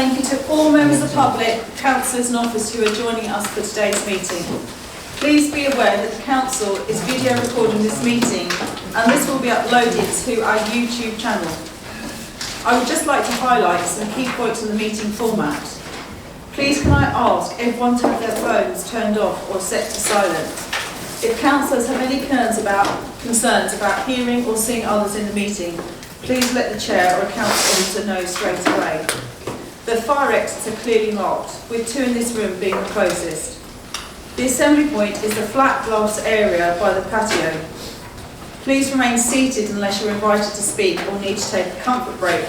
Thank you to all members of the public, councillors and officers who are joining us for today's meeting. Please be aware that the council is video recording this meeting and this will be uploaded to our YouTube channel. I would just like to highlight some key points in the meeting format. Please can I ask everyone to have their phones turned off or set to silent. If councillors have any concerns about hearing or seeing others in the meeting, please let the chair or a council officer know straight away. The fire exits are clearly locked, with 2 in this room being the closest. The assembly point is the flat glass area by the patio. Please remain seated unless you're invited to speak or need to take a comfort break.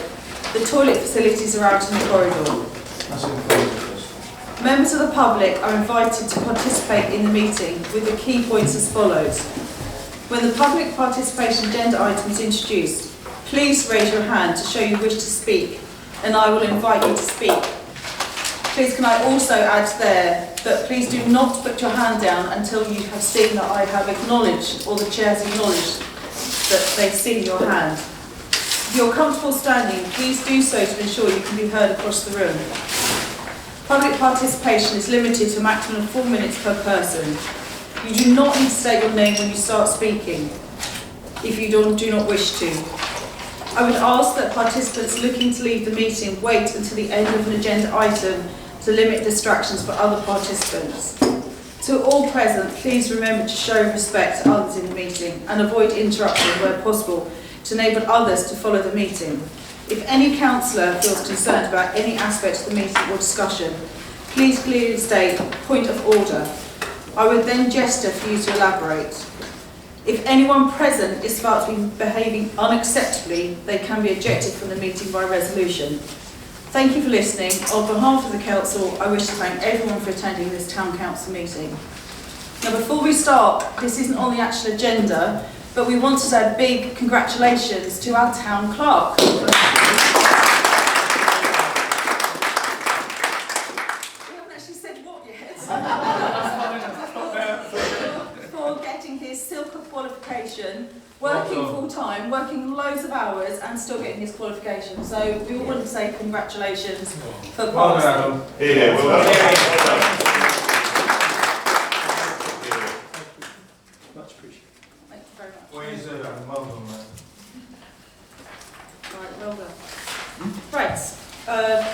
The toilet facilities are out in the corridor. Members of the public are invited to participate in the meeting with the key points as follows. When the public participation agenda item is introduced, please raise your hand to show you wish to speak, and I will invite you to speak. Please can I also add there that please do not put your hand down until you have seen that I have acknowledged or the chair has acknowledged that they've seen your hand. If you're comfortable standing, please do so to ensure you can be heard across the room. Public participation is limited to a maximum of 4 minutes per person. You do not need to state your name when you start speaking, if you do not wish to. I would ask that participants looking to leave the meeting wait until the end of an agenda item to limit distractions for other participants. To all present, please remember to show respect to others in the meeting and avoid interruption where possible to enable others to follow the meeting. If any councillor feels concerned about any aspect of the meeting or discussion, please clearly state point of order. I would then gesture for you to elaborate. If anyone present is felt to be behaving unacceptably, they can be ejected from the meeting by resolution. Thank you for listening. On behalf of the council, I wish to thank everyone for attending this town council meeting. Now, before we start, this isn't on the actual agenda, but we want to say a big congratulations to our town clerk. We haven't actually said what yet. For getting his silk qualification, working full-time, working loads of hours and still getting his qualification. So we all want to say congratulations for passing. Much appreciated. Thank you very much. Well done, mate. Right, well done. Right,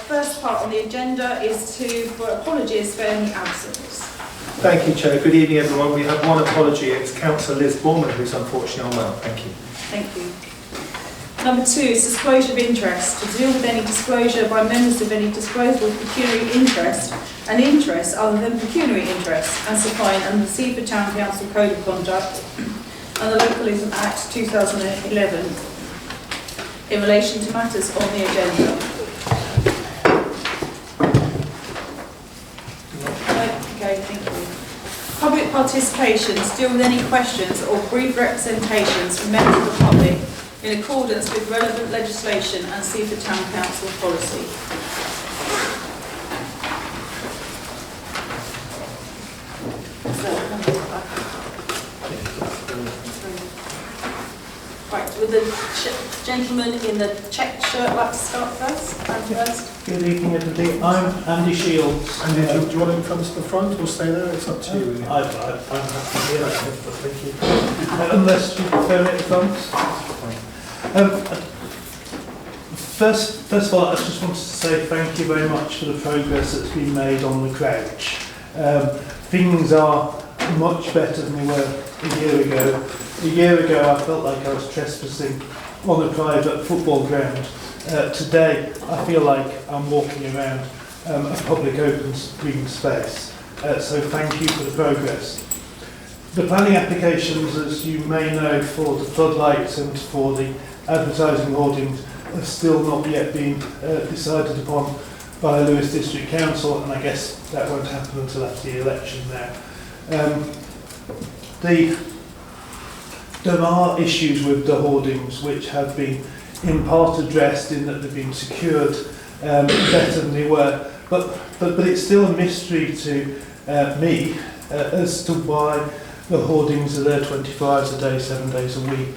first part on the agenda is for apologies for any absence. Thank you, Chair. Good evening, everyone. We have one apology. It's Councillor Liz Borman, who's unfortunately unwell. Thank you. Thank you. Number 2 is disclosure of interest. To deal with any disclosure by members of any disclosable pecuniary interest and interest other than pecuniary interest, as defined under the Seaford Town Council Code of Conduct and the Localism Act 2011 in relation to matters on the agenda. Okay, thank you. Public participations deal with any questions or brief representations from members of the public in accordance with relevant legislation and Seaford Town Council policy. Right, would the gentleman in the checked shirt like to start first? Good evening, everybody. I'm Andy Shields. Andy, do you want to come to the front or stay there? It's up to you. I'm happy here, thank you. Unless you prefer it at front. First of all, I just wanted to say thank you very much for the progress that's been made on the Crouch. Things are much better than they were a year ago. A year ago, I felt like I was trespassing on a private football ground. Today, I feel like I'm walking around a public open green space. So thank you for the progress. The planning applications, as you may know, for the floodlights and for the advertising hoardings have still not yet been decided upon by Lewes District Council, and I guess that won't happen until after the election now. There are issues with the hoardings which have been in part addressed in that they've been secured better than they were, but it's still a mystery to me as to why the hoardings are there 24 hours a day, 7 days a week.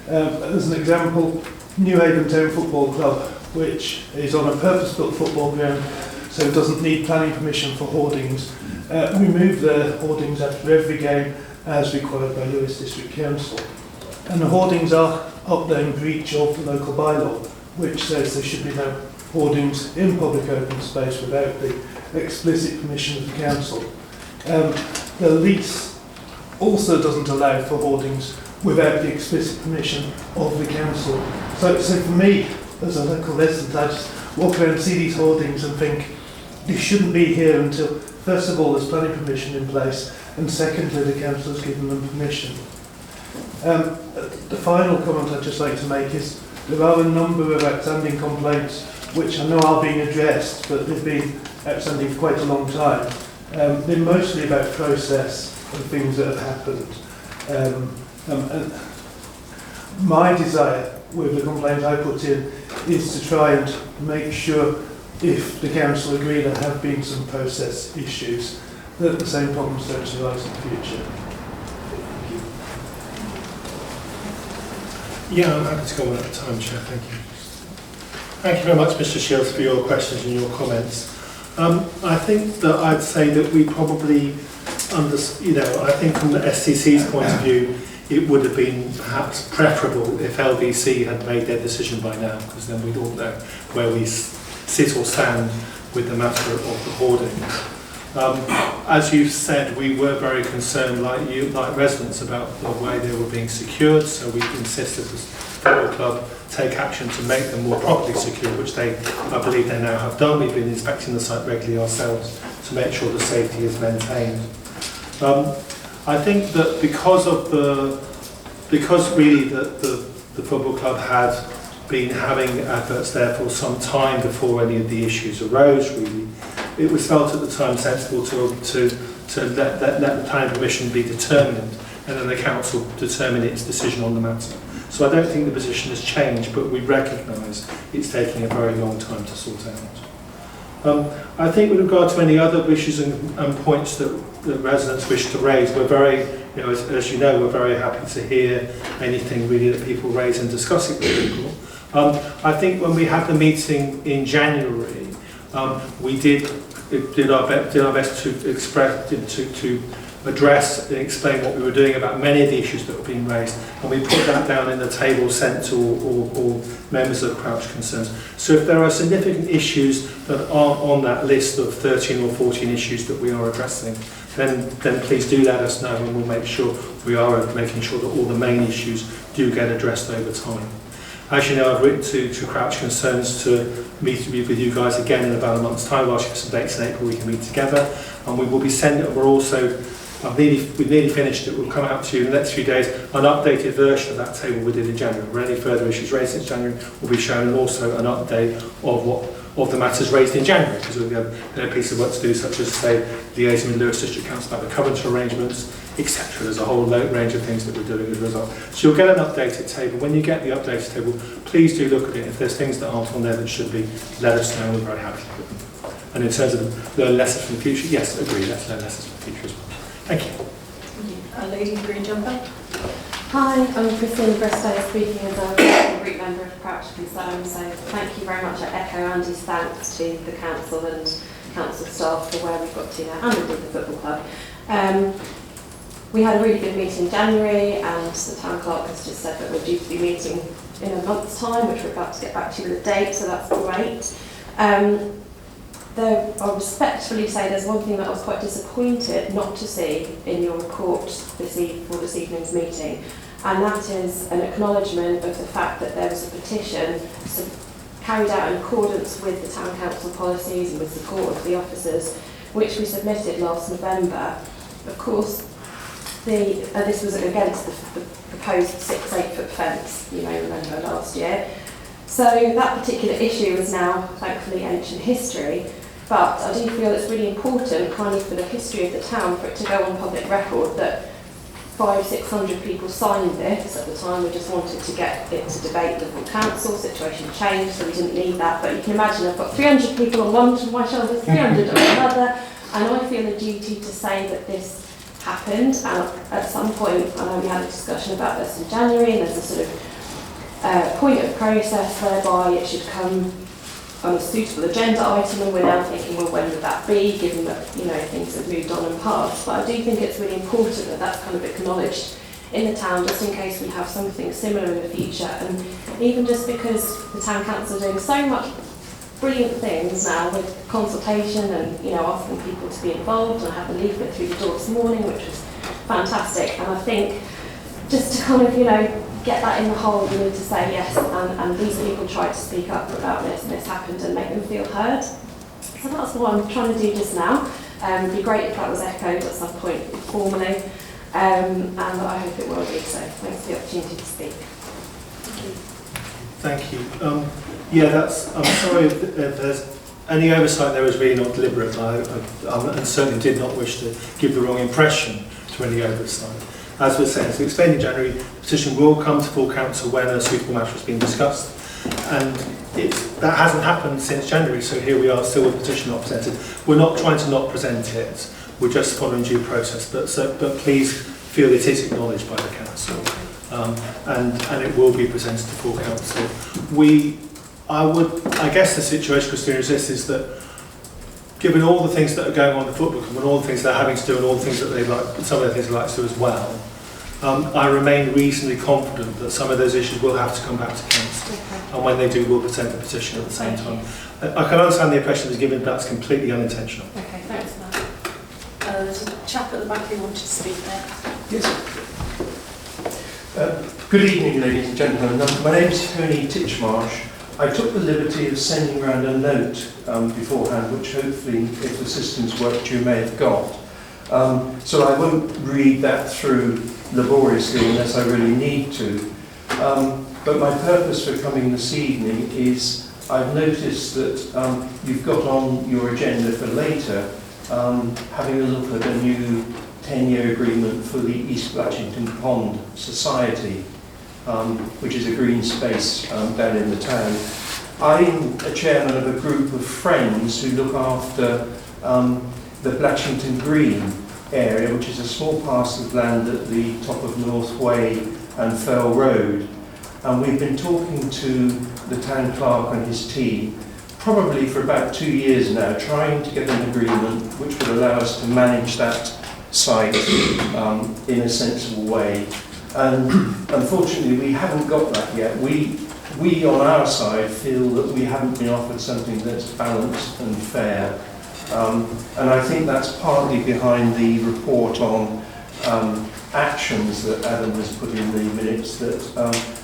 As an example, New Haven Town Football Club which is on a purpose-built football ground, so it doesn't need planning permission for hoardings. Remove the hoardings after every game as required by Lewes District Council. And the hoardings are up there in breach of the local bylaw, which says there should be no hoardings in public open space without the explicit permission of the council. The lease also doesn't allow for hoardings without the explicit permission of the council. So for me, as a local resident, I just walk around and see these hoardings and think they shouldn't be here until, first of all, there's planning permission in place, and secondly, the council has given them permission. The final comment I'd just like to make is there are a number of outstanding complaints which I know are being addressed, but they've been outstanding for quite a long time. They're mostly about process and things that have happened. And my desire with the complaint I put in is to try and make sure, if the council agree there have been some process issues, that the same problems don't arise in the future. Yeah, I'm happy to go on at the time, Chair. Thank you. Thank you very much, Mr. Shields, for your questions and your comments. I think that I'd say that we probably, I think from the STC's point of view, it would have been perhaps preferable if LBC had made their decision by now, because then we'd all know where we sit or stand with the matter of the hoardings. As you said, we were very concerned, like you, like residents, about the way they were being secured, so we insisted the football club take action to make them more properly secured, which I believe they now have done. We've been inspecting the site regularly ourselves to make sure the safety is maintained. I think that because really the football club had been having adverts there for some time before any of the issues arose, really, it was felt at the time sensible to let the planning permission be determined, and then the council determine its decision on the matter. So I don't think the position has changed, but we recognise it's taking a very long time to sort out. I think with regard to any other issues and points that residents wish to raise, we're very, as you know, we're very happy to hear anything really that people raise and discuss it with people. I think when we had the meeting in January, we did our best to express, to address and explain what we were doing about many of the issues that were being raised, and we put that down in the table sent to all members of Crouch Concerns. So if there are significant issues that aren't on that list of 13 or 14 issues that we are addressing, then please do let us know, and we'll make sure we are making sure that all the main issues do get addressed over time. As you know, I've written to Crouch Concerns to meet with you guys again in about a month's time. I'll share some dates in April we can meet together, and we will be sending, we're also, we've nearly finished it, we'll come out to you in the next few days, an updated version of that table we did in January, where any further issues raised since January will be shown, and also an update of the matters raised in January, because we have a piece of work to do, such as, say, liaising with Lewes District Council about the covenant arrangements, etc. There's a whole range of things that we're doing as a result. So you'll get an updated table. When you get the updated table, please do look at it. If there's things that aren't on there that should be, let us know. We're very happy to put them. And in terms of learn lessons from the future, yes, agree, let's learn lessons from the future as well. Thank you. Thank you. Lady in the green jumper. Hi, I'm Christine Bristow, speaking as a group member of Crouch Concerns. So thank you very much. I echo Andy's thanks to the council and council staff for where we've got to now, and indeed the football club. We had a really good meeting in January, and the town clerk has just said that we're due to be meeting in a month's time, which we're about to get back to you with a date, so that's great. Though I'll respectfully say there's one thing that I was quite disappointed not to see in your report for this evening's meeting, and that is an acknowledgement of the fact that there was a petition carried out in accordance with the town council policies and with support of the officers, which we submitted last November. Of course, this was against the proposed 8-foot fence, you may remember last year. So that particular issue is now thankfully ancient history, but I do feel it's really important, kind of for the history of the town, for it to go on public record that 500-600 people signed this. At the time we just wanted to get it to debate the full council, situation changed so we didn't need that, but you can imagine I've got 300 people on one of my shoulders, 300 on another, and I feel a duty to say that this happened, and at some point, I know we had a discussion about this in January, and there's a sort of point of process whereby it should come on a suitable agenda item, and we're now thinking, well, when would that be, given that, you know, things have moved on and passed. But I do think it's really important that that's kind of acknowledged in the town, just in case we have something similar in the future. And even just because the town council are doing so much brilliant things now with consultation and, you know, asking people to be involved, and I had the leaflet through the door this morning, which was fantastic. And I think just to kind of, you know, get that in the whole, we need to say yes, and these people tried to speak up about this, and this happened, and make them feel heard. So that's what I'm trying to do just now. It'd be great if that was echoed at some point formally, and I hope it will be. So thanks for the opportunity to speak. Thank you. Yeah, I'm sorry if there's any oversight there was really not deliberate. And certainly did not wish to give the wrong impression to any oversight. As we're saying, as we explained in January, the petition will come to full council when a suitable matter has been discussed. And that hasn't happened since January, so here we are still with the petition not presented. We're not trying to not present it, we're just following due process, but please feel it is acknowledged by the council, and it will be presented to full council. I guess the situation, Christina, is this, is that given all the things that are going on in the football club and all the things they're having to do and all the things that they like, some of the things they like to do as well, I remain reasonably confident that some of those issues will have to come back to council, and when they do, we'll present the petition at the same time. I can understand the impression that's given, but that's completely unintentional. Okay, thanks for that. There's a chap at the back who wanted to speak next. Yes. Good evening, ladies and gentlemen. My name is Tony Titchmarsh. I took the liberty of sending around a note beforehand, which hopefully, if the systems worked, you may have got. So I won't read that through laboriously unless I really need to. But my purpose for coming this evening is I've noticed that you've got on your agenda for later having a look at a new 10-year agreement for the East Blatchington Pond Society, which is a green space down in the town. I'm a chairman of a group of friends who look after the Blatchington Green area, which is a small parcel of land at the top of North Way and Fell Road. And we've been talking to the town clerk and his team probably for about 2 years now, trying to get an agreement which would allow us to manage that site in a sensible way. And unfortunately, we haven't got that yet. We on our side feel that we haven't been offered something that's balanced and fair. And I think that's partly behind the report on actions that Adam has put in the minutes, that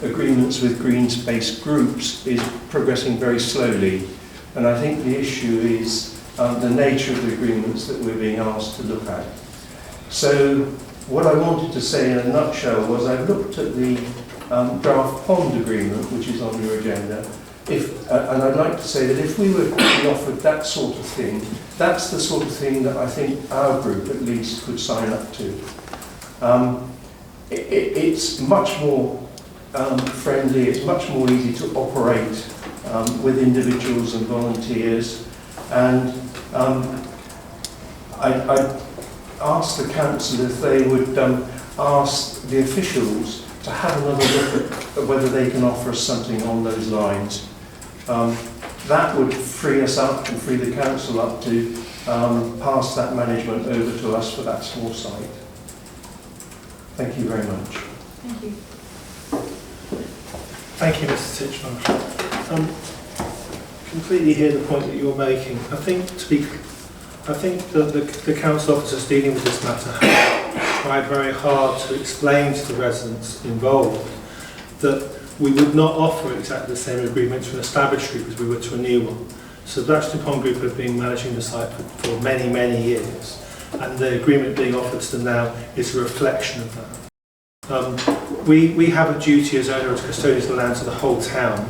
agreements with green space groups is progressing very slowly. And I think the issue is the nature of the agreements that we're being asked to look at. So what I wanted to say in a nutshell was I've looked at the draft pond agreement, which is on your agenda, and I'd like to say that if we were to be offered that sort of thing, that's the sort of thing that I think our group at least could sign up to. It's much more friendly, it's much more easy to operate with individuals and volunteers, and I asked the council if they would ask the officials to have another look at whether they can offer us something on those lines. That would free us up and free the council up to pass that management over to us for that small site. Thank you very much. Thank you. Thank you, Mr. Titchmarsh. Completely hear the point that you're making. I think that the council officers dealing with this matter have tried very hard to explain to the residents involved that we would not offer exactly the same agreement to an established group as we would to a new one. So the Blatchington Pond Group have been managing the site for many, many years, and the agreement being offered to them now is a reflection of that. We have a duty as owner and custodians of the land to the whole town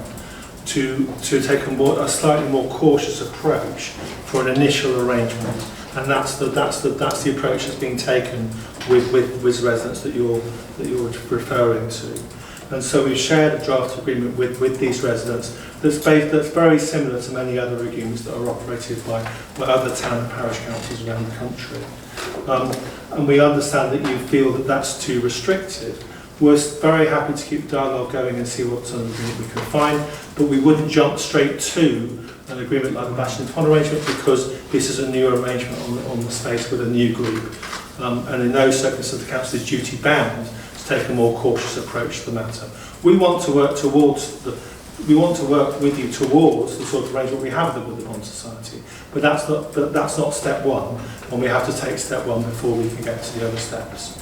to take a slightly more cautious approach for an initial arrangement, and that's the approach that's being taken with residents that you're referring to. And so we've shared a draft agreement with these residents that's very similar to many other agreements that are operated by other town and parish councils around the country. And we understand that you feel that that's too restrictive, We're very happy to keep the dialogue going and see what sort of agreement we can find, but we wouldn't jump straight to an agreement like the Bashing and Fund arrangement because this is a new arrangement on the space with a new group. And in those circumstances, the council is duty bound to take a more cautious approach to the matter. We want to work with you towards the sort of arrangement we have with the Bond Society, but that's not step one, and we have to take step one before we can get to the other steps.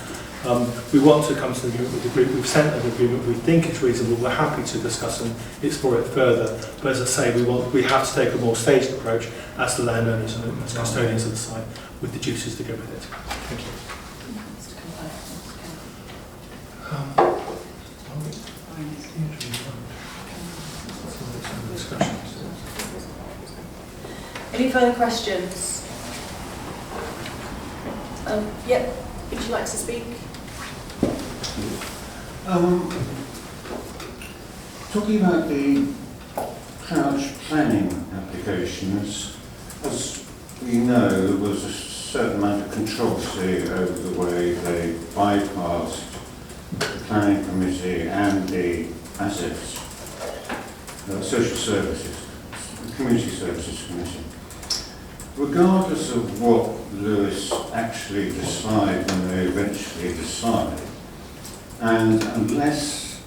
We want to come to an agreement with the group. We've sent an agreement we think is reasonable. We're happy to discuss and explore it further. But as I say, we have to take a more staged approach as the landowners and as custodians of the site with the duties to go with it. Thank you. Any further questions? Yep. Would you like to speak? Talking about the Crouch planning applications, as we know, there was a certain amount of controversy over the way they bypassed the planning committee and the assets, social services, the community services committee. Regardless of what Lewis actually decide when they eventually decide, and unless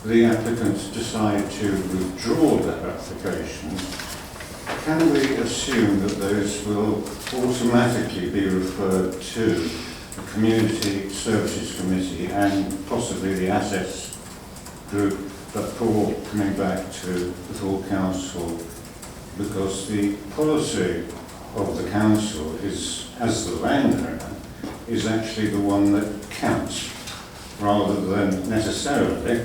the applicants decide to withdraw their application, can we assume that those will automatically be referred to the Community Services Committee and possibly the Assets Group, but Paul coming back to the full council, because the policy of the council is, as the landowner, is actually the one that counts, rather than necessarily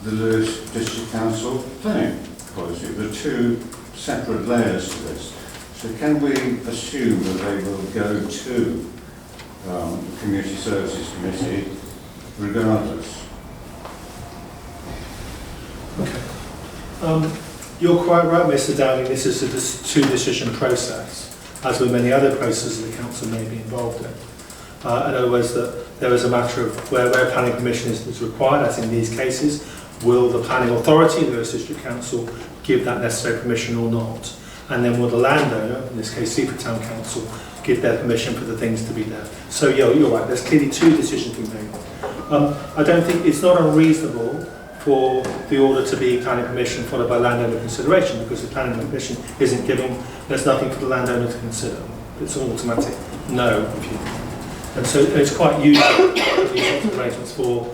the Lewis District Council planning policy. The two separate layers to this. So can we assume that they will go to the Community Services Committee regardless? Okay. You're quite right, Mr. Downing. This is a two-decision process, as with many other processes the council may be involved in. In other words, that there is a matter of where planning permission is required, as in these cases. Will the planning authority, the Lewis District Council, give that necessary permission or not? And then will the landowner, in this case Seaford Town Council, give their permission for the things to be there? So yeah, you're right, there's clearly two decisions to be made. I don't think it's not unreasonable for the order to be planning permission followed by landowner consideration, because if planning permission isn't given, there's nothing for the landowner to consider. It's an automatic no. And so it's quite usual these sorts of arrangements for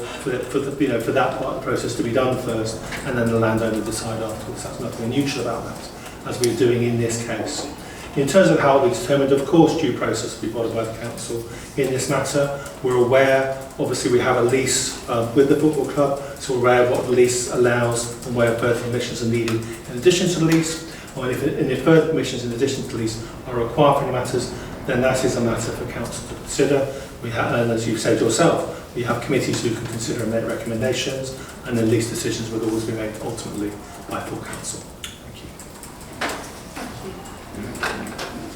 that part of the process to be done first, and then the landowner decide afterwards. That's nothing unusual about that, as we're doing in this case. In terms of how it will be determined, of course, due process will be followed by the council in this matter. We're aware, obviously, we have a lease with the football club, so we're aware of what the lease allows and where further permissions are needed in addition to the lease. Or if further permissions in addition to the lease are required for any matters, then that is a matter for council to consider. We have, and as you've said yourself, we have committees who can consider and make recommendations, and then lease decisions will always be made ultimately by full council. Thank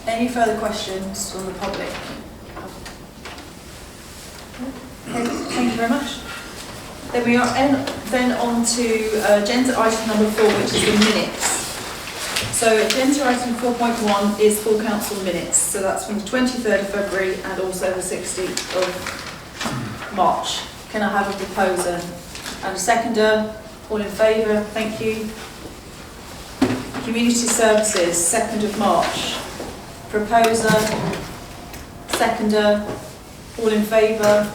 you. Any further questions from the public? Okay, thank you very much. Then we are then on to agenda item number 4, which is the minutes. So agenda item 4.1 is full council minutes. So that's from the 23rd of February and also the 16th of March. Can I have a proposer and a seconder? All in favour? Thank you. Community Services, 2nd of March. Proposer, seconder, all in favour?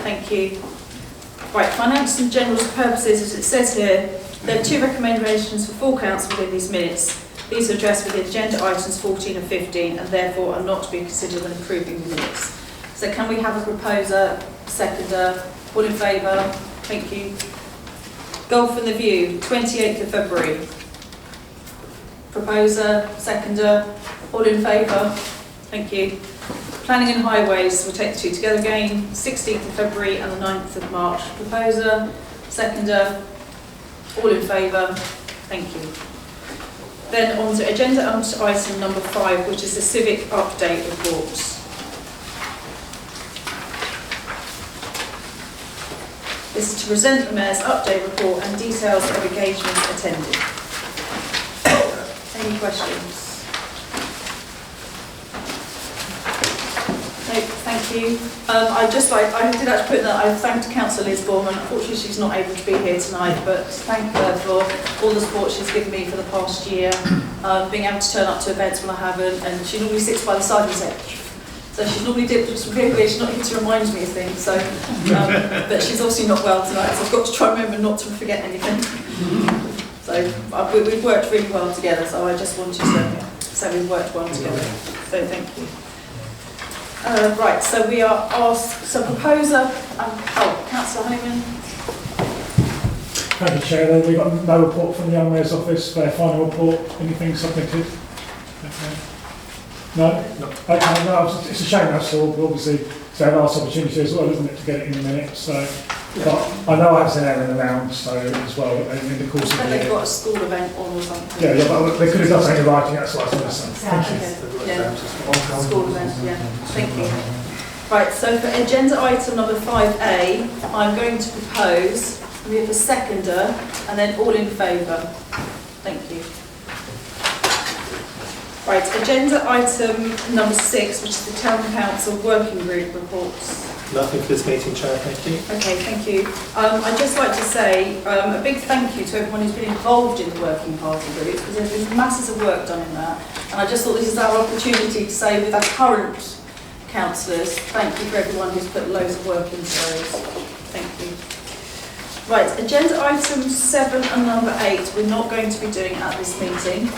Thank you. Right, finance and general purposes, as it says here, there are 2 recommendations for full council within these minutes. These are addressed within agenda items 14 and 15 and therefore are not to be considered when approving the minutes. So can we have a proposer, seconder, all in favour? Thank you. Golf and the View, 28th of February. Proposer, seconder, all in favour? Thank you. Planning and Highways, we'll take the 2 together again, 16th of February and the 9th of March. Proposer, seconder, all in favour? Thank you. Then on to agenda item number 5, which is the civic update reports. This is to present the Mayor's update report and details of engagements attended. Any questions? No, thank you. I did actually put that I thanked Councillor Liz Borman. Unfortunately, she's not able to be here tonight, but thank her for all the support she's given me for the past year, being able to turn up to events when I haven't, and she normally sits by the side and says, so she's normally dipped some people here, she's not here to remind me of things, so, but she's obviously not well tonight, so I've got to try and remember not to forget anything. So we've worked really well together, so I just wanted to say we've worked well together, so thank you. Right, so we are asked, so proposer, Councillor Honeyman. Thank you, Chair. We've got no report from the Young Mayor's Office, their final report. Anything submitted? Okay. No? Okay, no, it's a shame that's all, but obviously it's our last opportunity as well, isn't it, to get it in the minutes, so. But I know I was an error around, so as well, in the course of the year. They've got a school event on or something. Yeah, but they could have done something in writing, that's what I was going to say. Thank you. Okay. Yeah, school event, yeah, thank you. Right, so for agenda item number 5A, I'm going to propose, we have a seconder, and then all in favour. Thank you. Right, agenda item number 6, which is the Town Council Working Group reports. Nothing for this meeting, Chair, thank you. Okay, thank you. I'd just like to say a big thank you to everyone who's been involved in the Working Party Group, because there's been masses of work done in that. And I just thought this is our opportunity to say with our current councillors, thank you for everyone who's put loads of work into those. Thank you. Right, agenda items 7 and number 8 we're not going to be doing at this meeting.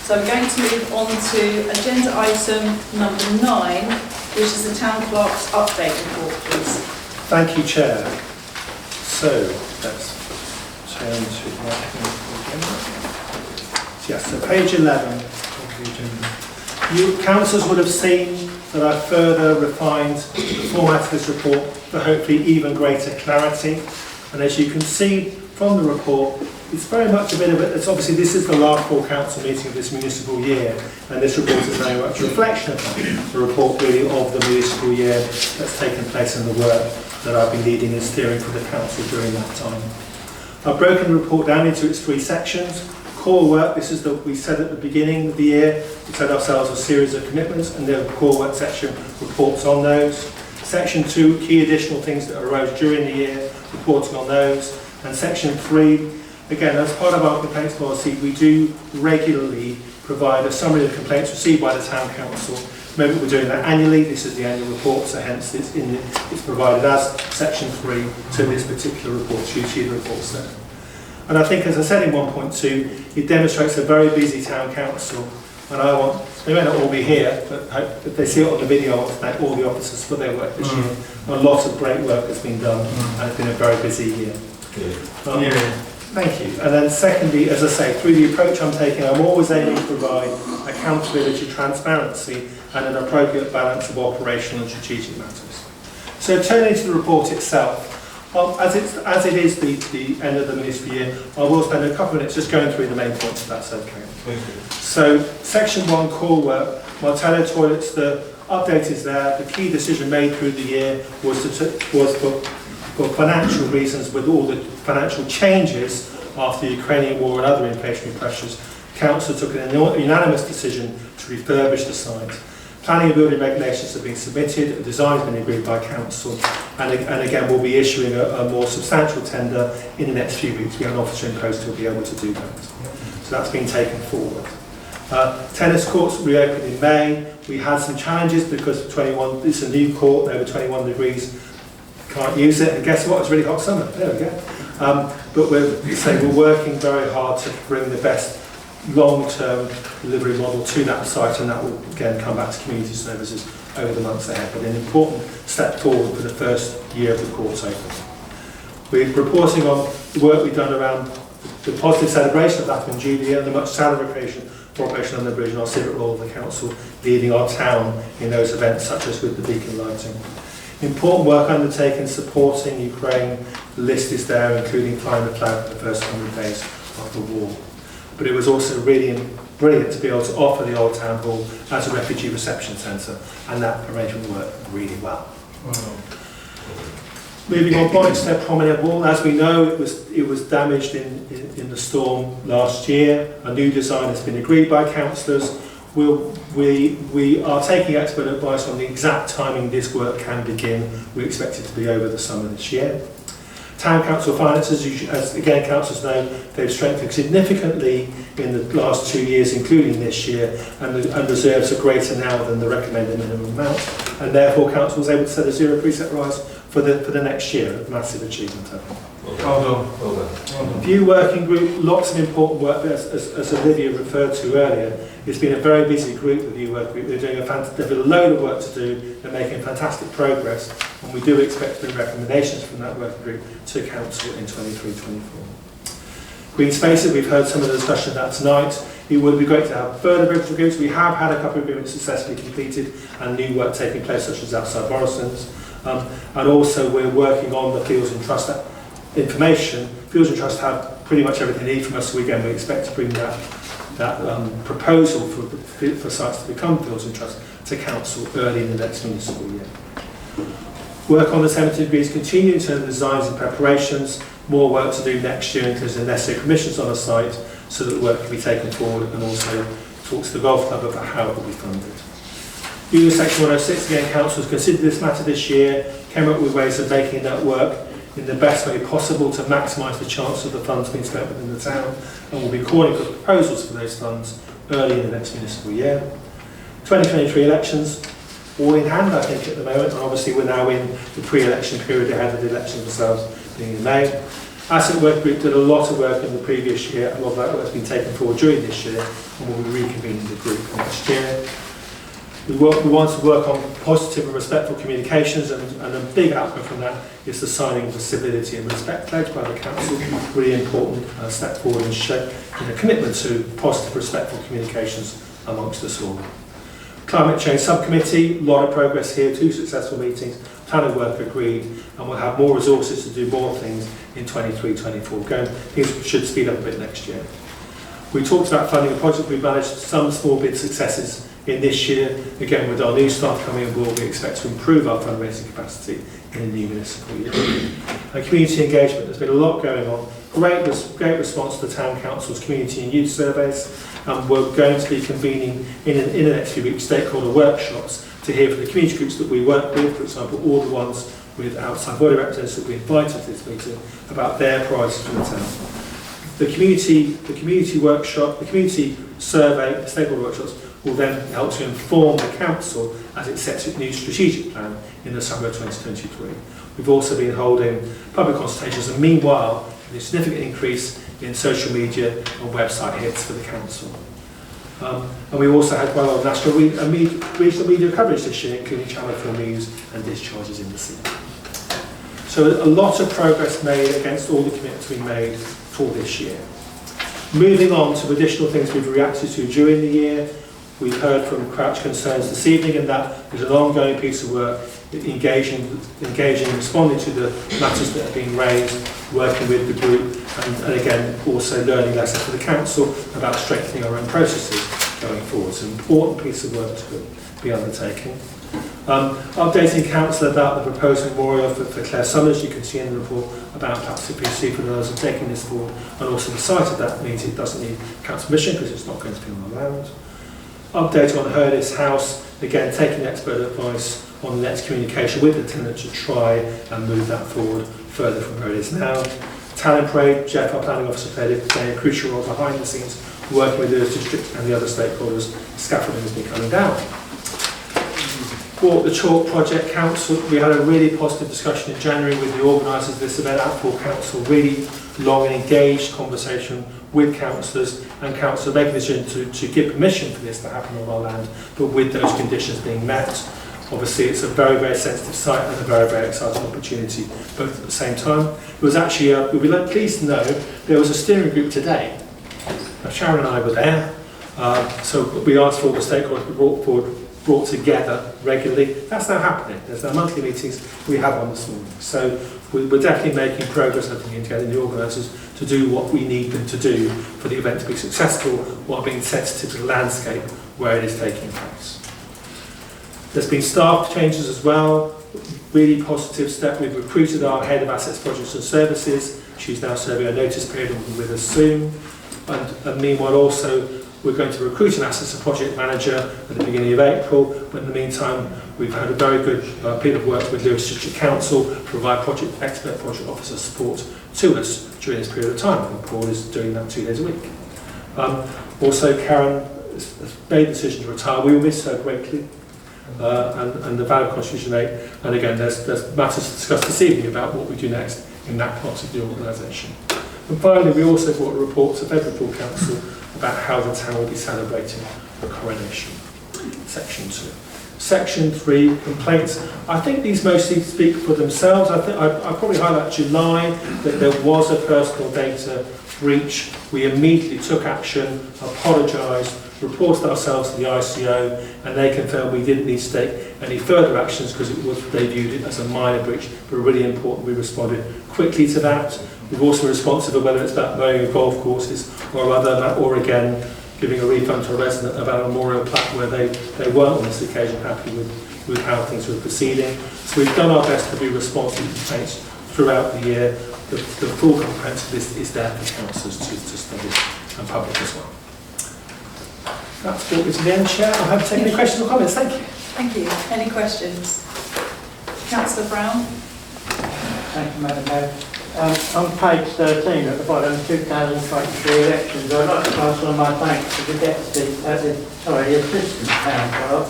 So I'm going to move on to agenda item number 9, which is the Town Clerk's update report, please. Thank you, Chair. So, let's turn to my agenda. Yes, so page 11 of the agenda. You councillors would have seen that I further refined the format of this report for hopefully even greater clarity. And as you can see from the report, it's very much a bit of it. It's obviously this is the last full council meeting of this municipal year, and this report is very much a reflection of that. The report really of the municipal year that's taken place and the work that I've been leading and steering for the council during that time. I've broken the report down into its 3 sections. Core work, this is we said at the beginning of the year, we set ourselves a series of commitments, and the core work section reports on those. Section 2, key additional things that arose during the year, reporting on those. And section 3, again, as part of our complaints policy, we do regularly provide a summary of complaints received by the Town Council. Remember, we're doing that annually. This is the annual report, so hence it's provided as section 3 to this particular report. So you see the reports there. And I think, as I said in 1.2, it demonstrates a very busy Town Council. And they may not all be here, but if they see it on the video, I want to thank all the officers for their work this year. A lot of great work has been done, and it's been a very busy year. Thank you. And then secondly, as I say, through the approach I'm taking, I'm always aiming to provide accountability, transparency, and an appropriate balance of operational and strategic matters. So turning to the report itself, as it is the end of the municipal year, I will spend a couple of minutes just going through the main points, if that's okay. So section 1, core work, Martello toilets, the update is there. The key decision made through the year was for financial reasons, with all the financial changes after the Ukrainian war and other inflationary pressures. Council took an unanimous decision to refurbish the site. Planning and building regulations have been submitted, a design has been agreed by Council, and again we'll be issuing a more substantial tender in the next few weeks. We have an officer in post who will be able to do that. So that's been taken forward. Tennis courts reopened in May. We had some challenges because it's a new court, over 21 degrees. Can't use it, and guess what? It's really hot summer. There we go. But we're working very hard to bring the best long-term delivery model to that site, and that will again come back to community services over the months ahead. But an important step forward for the first year of the court's open. We're reporting on the work we've done around the positive celebration of Latin Jubilee and the much celebrated operation on the bridge, and our civic role of the council leading our town in those events, such as with the beacon lighting. Important work undertaken supporting Ukraine. The list is there, including flying the flag for the first 100 days of the war. But it was also really brilliant to be able to offer the Old Town Hall as a refugee reception centre, and that arrangement worked really well. Moving on, Bonnet Promenade Wall. As we know, it was damaged in the storm last year. A new design has been agreed by councillors. We are taking expert advice on the exact timing this work can begin. We expect it to be over the summer this year. Town Council finances, as again councillors know, they've strengthened significantly in the last 2 years, including this year, and reserves are greater now than the recommended minimum amount, and therefore council was able to set a 0 preset rise for the next year. A massive achievement, I think. Well done. View working group, lots of important work, as Olivia referred to earlier. It's been a very busy group, the View working group. They've got a load of work to do. They're making fantastic progress, and we do expect to bring recommendations from that working group to council in 23-24. Green spaces, we've heard some of the discussion about tonight. It would be great to have further virtual agreements. We have had a couple of agreements successfully completed and new work taking place, such as outside Morrison's. And also we're working on the Fields and Trust information. Fields and Trust have pretty much everything they need from us, so again we expect to bring that proposal for sites to become Fields and Trust to council early in the next municipal year. Work on the 70 degrees continue in terms of designs and preparations. More work to do next year in terms of necessary permissions on the site so that the work can be taken forward, and also talk to the golf club about how it will be funded. Using section 106, again, council has considered this matter this year, came up with ways of making that work in the best way possible to maximise the chance of the funds being spent within the town, and will be calling for proposals for those funds early in the next municipal year. 2023 elections, all in hand, I think, at the moment, and obviously we're now in the pre-election period ahead of the elections themselves being in May. Asset Work Group did a lot of work in the previous year, a lot of that work has been taken forward during this year, and we'll be reconvening the group next year. We want to work on positive and respectful communications, and a big outcome from that is the signing of the Civility and Respect Pledge by the Council. Really important step forward and show a commitment to positive, respectful communications amongst us all. Climate Change Subcommittee, a lot of progress here, 2 successful meetings, plan of work agreed, and we'll have more resources to do more things in 23-24. Things should speed up a bit next year. We talked about funding a project. We've managed some small bid successes in this year. Again, with our new staff coming on board, we expect to improve our fundraising capacity in the new municipal year. And community engagement, there's been a lot going on. Great response to the Town Council's community and youth surveys. We're going to be convening in the next few weeks stakeholder workshops to hear from the community groups that we work with, for example, all the ones with outside body representatives that we invited to this meeting, about their priorities for the town. The community workshop, the community survey, the stakeholder workshops will then help to inform the council as it sets its new strategic plan in the summer of 2023. We've also been holding public consultations, and meanwhile, a significant increase in social media and website hits for the council. And we also had quite a lot of national regional media coverage this year, including Channel 4 News and discharges in the sea. So a lot of progress made against all the commitments we made for this year. Moving on to additional things we've reacted to during the year. We've heard from Crouch Concerns this evening, and that is an ongoing piece of work, engaging and responding to the matters that have been raised, working with the group, and again also learning lessons for the council about strengthening our own processes going forward. It's an important piece of work to be undertaking. Updating council about the proposed memorial for Claire Summers. You can see in the report about perhaps if Seaford and others are taking this forward, and also the site of that means it doesn't need council permission because it's not going to be on the land. Update on Hurlis House, again taking expert advice on the next communication with the tenant to try and move that forward further from where it is now. Talent Parade, Jeff, our planning officer, playing a crucial role behind the scenes, working with the district and the other stakeholders. Scaffolding has been coming down. For the Chalk Project Council, we had a really positive discussion in January with the organisers of this event, Outfall Council, really long and engaged conversation with councillors, and council making the decision to give permission for this to happen on our land, but with those conditions being met. Obviously, it's a very, very sensitive site and a very, very exciting opportunity, both at the same time. It was actually, we'll be pleased to know, there was a steering group today. Now, Sharon and I were there, so we asked for all the stakeholders to be brought together regularly. That's now happening. There's now monthly meetings. We have one this morning. So we're definitely making progress, I think, in getting the organisers to do what we need them to do for the event to be successful, while being sensitive to the landscape where it is taking place. There's been staff changes as well. really positive step. We've recruited our head of assets, projects and services. She's now serving a notice period and will be with us soon. And meanwhile also we're going to recruit an assets and project manager at the beginning of April. But in the meantime we've had a very good bit of work with Lewis District Council to provide expert project officer support to us during this period of time. And Paul is doing that 2 days a week. Also Karen has made the decision to retire. We will miss her greatly. And the valid contribution made. And again, there's matters to discuss this evening about what we do next in that part of the organisation. And finally, we also brought a report to Federal Council about how the town will be celebrating the coronation. Section 2. Section 3, complaints. I think these mostly speak for themselves. I think I probably highlight July, that there was a personal data breach. We immediately took action, apologised, reported ourselves to the ICO, and they confirmed we didn't need to take any further actions because they viewed it as a minor breach, but really important we responded quickly to that. We've also responsive, whether it's about mowing of golf courses or again giving a refund to a resident about a memorial plaque where they weren't on this occasion happy with how things were proceeding. So we've done our best to be responsive to complaints throughout the year. The full comprehensive list is there for councillors to study and public as well. That's brought me to the end, Chair. I'll have to take any questions or comments. Thank you. Thank you. Any questions? Councillor Brown? Thank you, Madam Mayor. On page 13 at the bottom, 2023 elections, I'd like to pass on my thanks to the assistant town clerk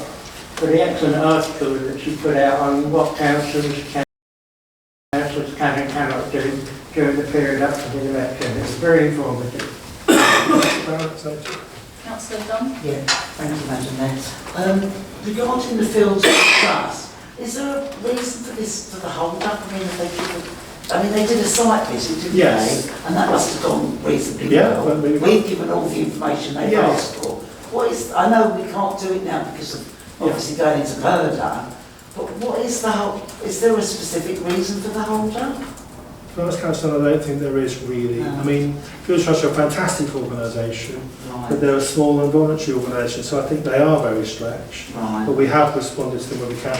for the excellent article that she put out on what councillors can and cannot do during the period up to the election. It was very informative. Councillor Dunn? Yeah, thank you, Madam Mayor. Regarding the Fields Trust, is there a reason for this, for the hold-up? I mean, they did a site visit, didn't Yes. they? And that must have gone reasonably Yeah, well. really well. We've given all the information they've Yeah. asked for. I know we can't do it now because of obviously going into murder, but what is the whole, is there a specific reason for the hold-up? To be honest, Councillor, I don't think there is really. No. I mean, Fields Trust are a fantastic organisation, Right. but they're a small and voluntary organisation, so I think they are very stretched. Right. But we have responded to them when we can.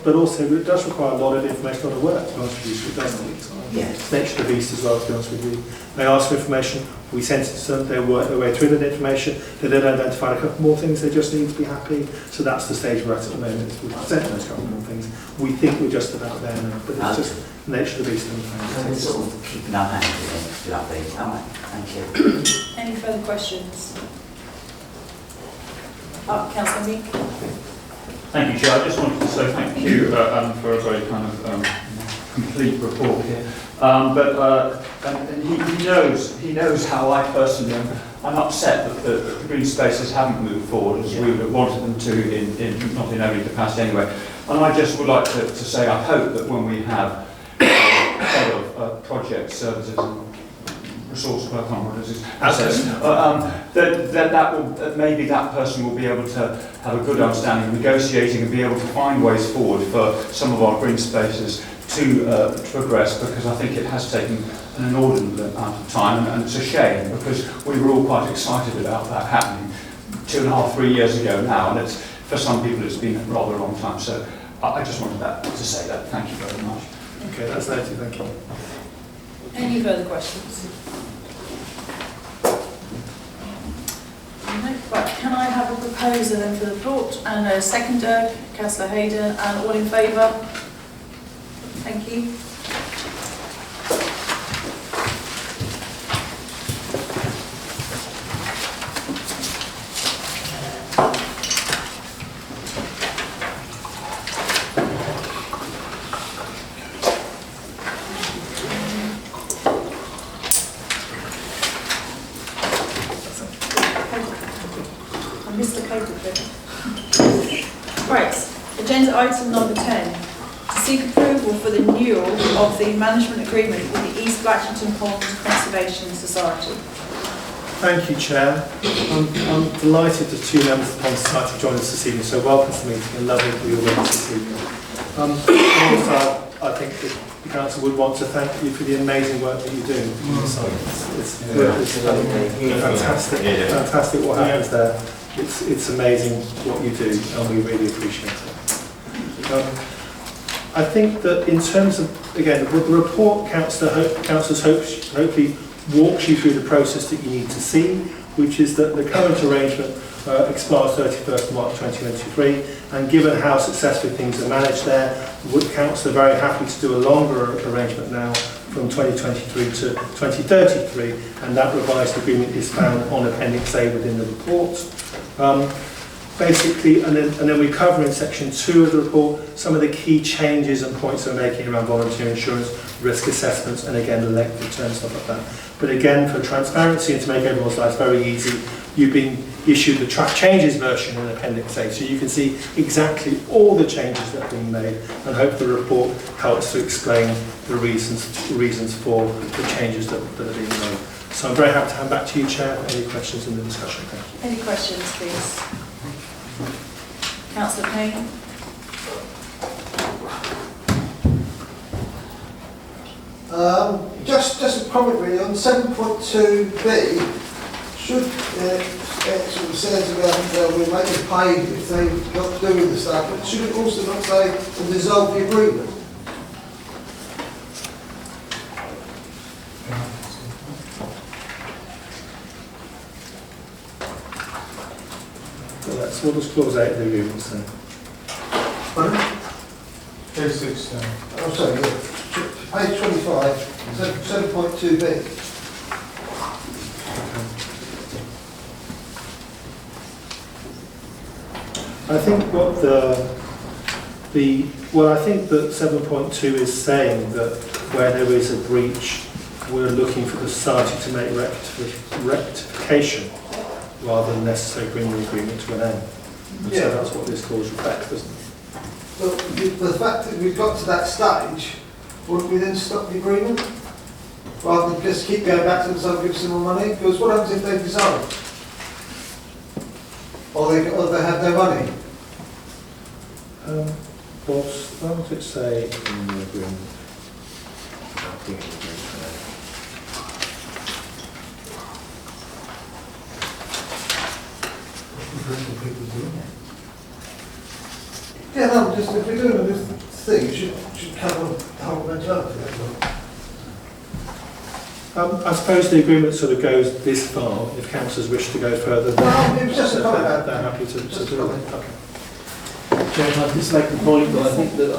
But also, it does require a lot of information, a lot of work, to be honest with you, so it does take time. Yeah. It's the nature of the beast as well, to be honest with you. They ask for information, we sent it to them, they work their way through that information, they then identified a couple more things they just need to be happy, so that's the stage we're at the moment. We've sent those couple more things. We think we're just about there now, but it's just the nature of the beast. So we're sort of keeping our hand in it. Lovely. All right. Thank you. Any further questions? Councillor Meek? Thank you, Chair. I just wanted to say thank you for a very kind of complete report here. And he knows how I personally am. I'm upset that the green spaces haven't moved forward as we would have wanted them to, not in every capacity anyway. And I just would like to say I hope that when we have head of project services and resource work on what is his assets, that will maybe that person will be able to have a good understanding of negotiating and be able to find ways forward for some of our green spaces to progress, because I think it has taken an inordinate amount of time, and it's a shame because we were all quite excited about that happening 2.5, 3 years ago now, and it's, for some people it's been a rather long time. So I just wanted to say that. Thank you very much. Okay, that's noted, thank you. Any further questions? No. Right, can I have a proposer then for the report and a seconder, Councillor Hayden, and all in favour? Thank you. Mr. Copeland. Right, agenda item number 10. To seek approval for the renewal of the management agreement with the East Blatchington Pond Conservation Society. Thank you, Chair. I'm delighted the two members of the Pond Society joined us this evening, so welcome to the meeting and lovely for your work this evening. Also, I think that the Council would want to thank you for the amazing work that you're doing on the site. It's fantastic what happens there. It's amazing what you do, and we really appreciate it. I think that in terms of, again, the report, councillors hopefully walks you through the process that you need to see, which is that the current arrangement expires 31st March 2023, and given how successfully things are managed there, council are very happy to do a longer arrangement now from 2023 to 2033, and that revised agreement is found on Appendix A within the report. Basically, and then we cover in section 2 of the report some of the key changes and points we're making around volunteer insurance, risk assessments, and again the length of term, stuff like that. But again, for transparency and to make everyone's life very easy, you've been issued the track changes version in Appendix A, so you can see exactly all the changes that have been made, and hope the report helps to explain the reasons for the changes that have been made. So I'm very happy to hand back to you, Chair, for any questions in the discussion. Thank you. Any questions, please? Councillor Payne. Just a comment really on 7.2b. Should it sort of says about we make it paid if they not doing the stuff, but should it also not say and dissolve the agreement? Well, that's what does clause 8 of the agreement say? Pardon? Page 6. Oh, sorry, yeah. Page 25, 7.2b. I think what I think that 7.2 is saying that where there is a breach, we're looking for the society to make rectification rather than necessarily bring the agreement to an end. And so that's what this clause reflects, doesn't it? But the fact that we've got to that stage, wouldn't we then stop the agreement? Rather than just keep going back to them and give us some more money? Because what happens if they dissolve? Or they have no money? What does it say in the agreement? Yeah, no, just if we're doing this thing, it should cover the whole mentality. I suppose the agreement sort of goes this far. If councillors wish to go further, Well, it was just a comment. they're happy to do it. Okay. Chairman, I'd just like to point that I think that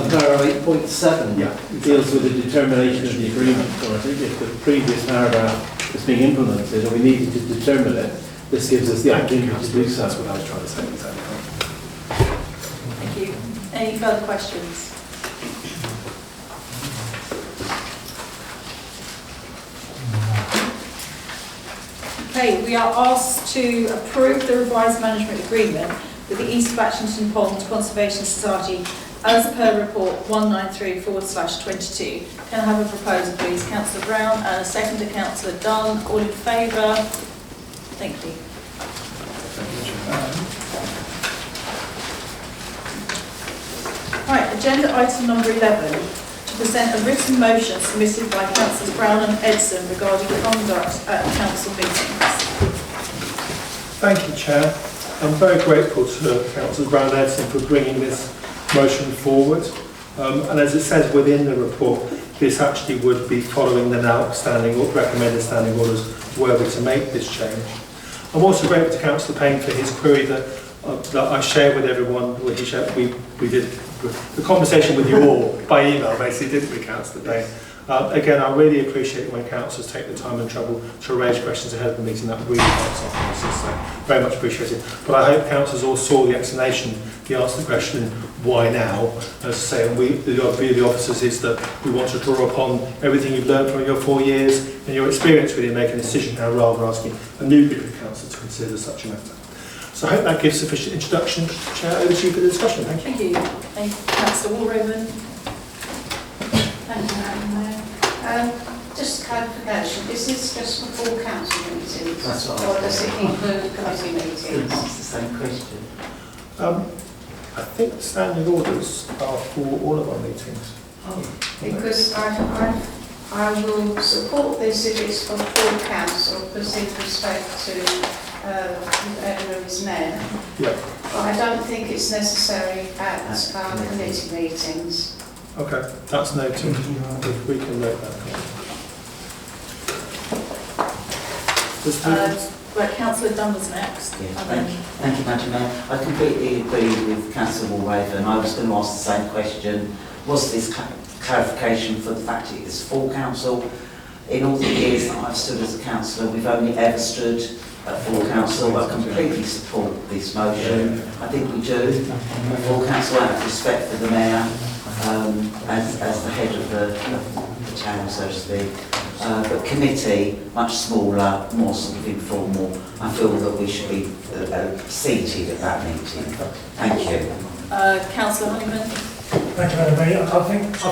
paragraph 8.7 deals with the determination of the agreement. So I think if the previous paragraph is being implemented and we needed to determine it, this gives us the opportunity to do so. That's what I was trying to say. Exactly. Thank you. Any further questions? Okay, we are asked to approve the revised management agreement with the East Batchington Pond Conservation Society as per report 193/22. Can I have a proposal, please? Councillor Brown and a second to Councillor Dunn. All in favour? Thank you. Right, agenda item number 11. To present a written motion submitted by Councillors Brown and Edson regarding conduct at council meetings. Thank you, Chair. I'm very grateful to Councillors Brown and Edson for bringing this motion forward. And as it says within the report, this actually would be following the now recommended standing orders were we to make this change. I'm also grateful to Councillor Payne for his query that I shared with everyone. We did the conversation with you all by email, basically, didn't we, Councillor Payne? Again, I really appreciate when councillors take the time and trouble to raise questions ahead of the meeting. That really helps our process, so very much appreciated. But I hope councillors all saw the explanation, the answer to the question, why now? As I say, and the view of the officers is that we want to draw upon everything you've learned from your 4 years and your experience really in making a decision now, rather than asking a new group of councillors to consider such a matter. So I hope that gives sufficient introduction. Chair, over to you for the discussion. Thank you. Thank you. Thank you. Councillor Walraven. Thank you, Madam Mayor. Just clarification, is this just for full council meetings? That's what or does it include committee meetings? It's the same question. I think standing orders are for all of our meetings. Because I will support this if it's for full council, because in respect to whoever is mayor. Yeah. But I don't think it's necessary at our committee meetings. Okay, that's noted. We can note that. Right, Councillor Dunn was next. Yeah, And then- thank you, Madam Mayor. I completely agree with Councillor Walraven. I was going to ask the same question. Was this clarification for the fact it is full council? In all the years that I've stood as a councillor, we've only ever stood at full council. I completely support this motion. I think we do. Full council out of respect for the mayor as the head of the town, so to speak. But committee, much smaller, more sort of informal. I feel that we should be seated at that meeting. Thank you. Councillor Honeyman. Thank you, Madam Mayor. I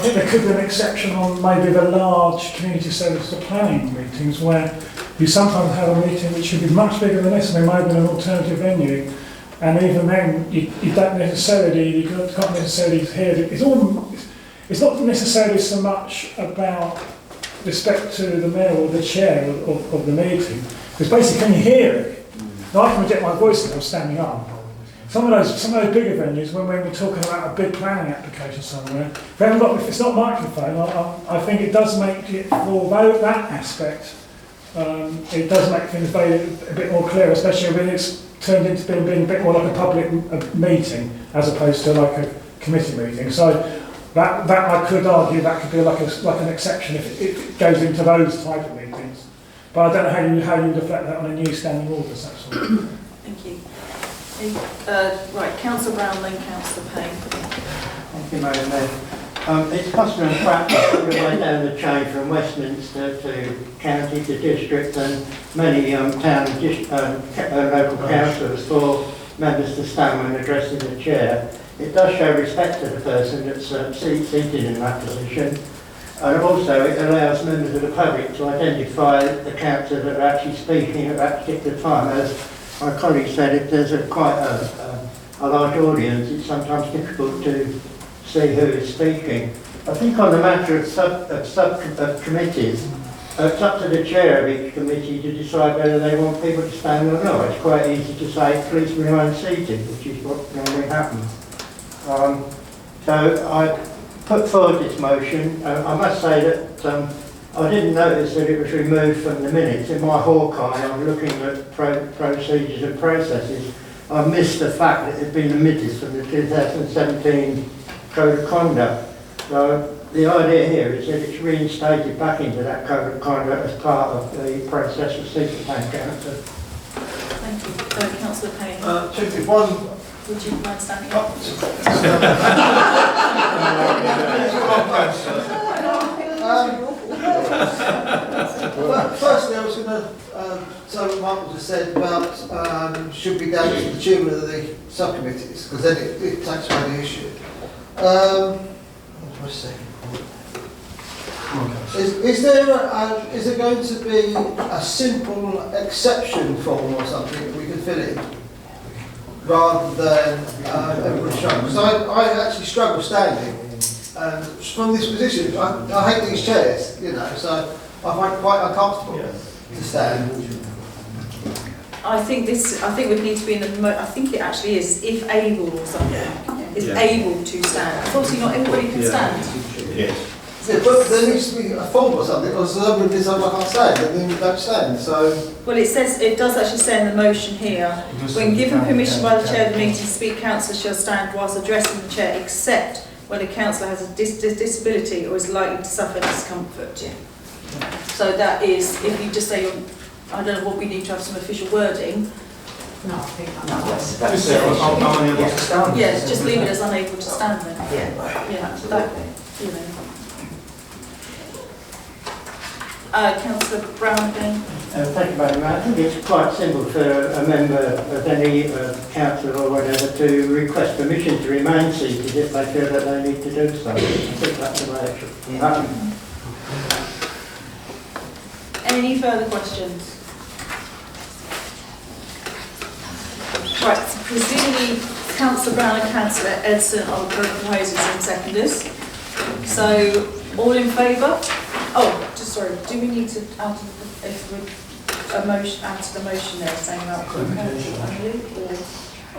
think there could be an exception on maybe the large community service to planning meetings where you sometimes have a meeting which should be much bigger than this and there may be an alternative venue. And even then, you don't necessarily, you can't necessarily hear it. It's not necessarily so much about respect to the mayor or the chair of the meeting, because basically when you hear it, now I can project my voice if I'm standing up. Some of those bigger venues, when we're talking about a big planning application somewhere, if it's not microphone, I think it does make it, although that aspect, it does make things a bit more clear, especially when it's turned into being a bit more like a public meeting as opposed to like a committee meeting. So that I could argue that could be like an exception if it goes into those type of meetings. But I don't know how you reflect that on a new standing orders. That's all. Thank you. Right, Councillor Brown, then Councillor Payne. Thank you, Madam Mayor. It's customary practice all the way down the chain from Westminster to county to district and many local councils for members to stand when addressing the chair. It does show respect to the person that's seated in that position, and also it allows members of the public to identify the councillor that are actually speaking at that particular time. As my colleague said, if there's quite a large audience, it's sometimes difficult to see who is speaking. I think on the matter of committees, it's up to the chair of each committee to decide whether they want people to stand or not. It's quite easy to say, please remain seated, which is what normally happens. So I put forward this motion. I must say that I didn't notice that it was removed from the minutes. In my Hawkeye, I'm looking at procedures and processes. I missed the fact that it had been omitted from the 2017 Code of Conduct. So the idea here is that it's reinstated back into that Code of Conduct as part of the process of seating town council. Thank you. Councillor Payne. Chief, one. Would you mind standing up? Firstly, I was going to say what Michael just said about should be down to the chairman of the subcommittees, because then it takes away the issue. What's my second point? Is there going to be a simple exception form or something that we can fill in, rather than everybody struggling? Because I actually struggle standing, and from this position, I hate these chairs, so I find it quite uncomfortable to stand. I think we need to be in the. I think it actually is if able or something. Is able to stand. Obviously, not everybody can stand. Yes. Yeah, but there needs to be a form or something, or somebody says I can't stand, and then you don't stand. So. Well, it does actually say in the motion here, when given permission by the chair of the meeting to speak, councillor shall stand whilst addressing the chair, except when a councillor has a disability or is likely to suffer discomfort. So that is, if you just say, I don't know what we need to have some official wording. No, I think that's unable to stand. Yes, just leave it as unable to stand then. Absolutely. Councillor Brown again. Thank you very much. I think it's quite simple for a member of any council or whatever to request permission to remain seated if they feel that they need to do so. I think that's the way it should happen. Any further questions? Right, so presumably Councillor Brown and Councillor Edson are the proposers and seconders. So, all in favour? Oh, just sorry, do we need to, a motion, add to the motion there saying about council only, or?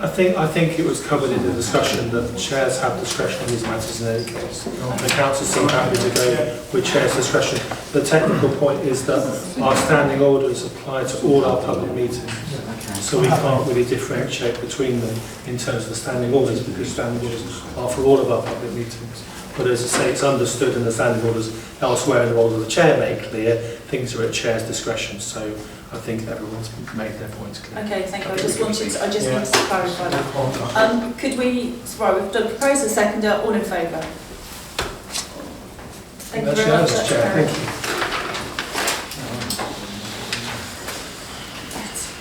I think it was covered in the discussion that chairs have discretion on these matters in any case. The council seem happy to go with chair's discretion. The technical point is that our standing orders apply to all our public meetings. So we can't really differentiate between them in terms of the standing orders, because standing orders are for all of our public meetings. But as I say, it's understood in the standing orders elsewhere in the role of the chair make clear, things are at chair's discretion. So I think everyone's made their points clear. Okay, thank you. I just wanted to clarify that. Could we, right, we've done proposal, seconder, all in favour? Thank you very much. That's Chair. Thank you.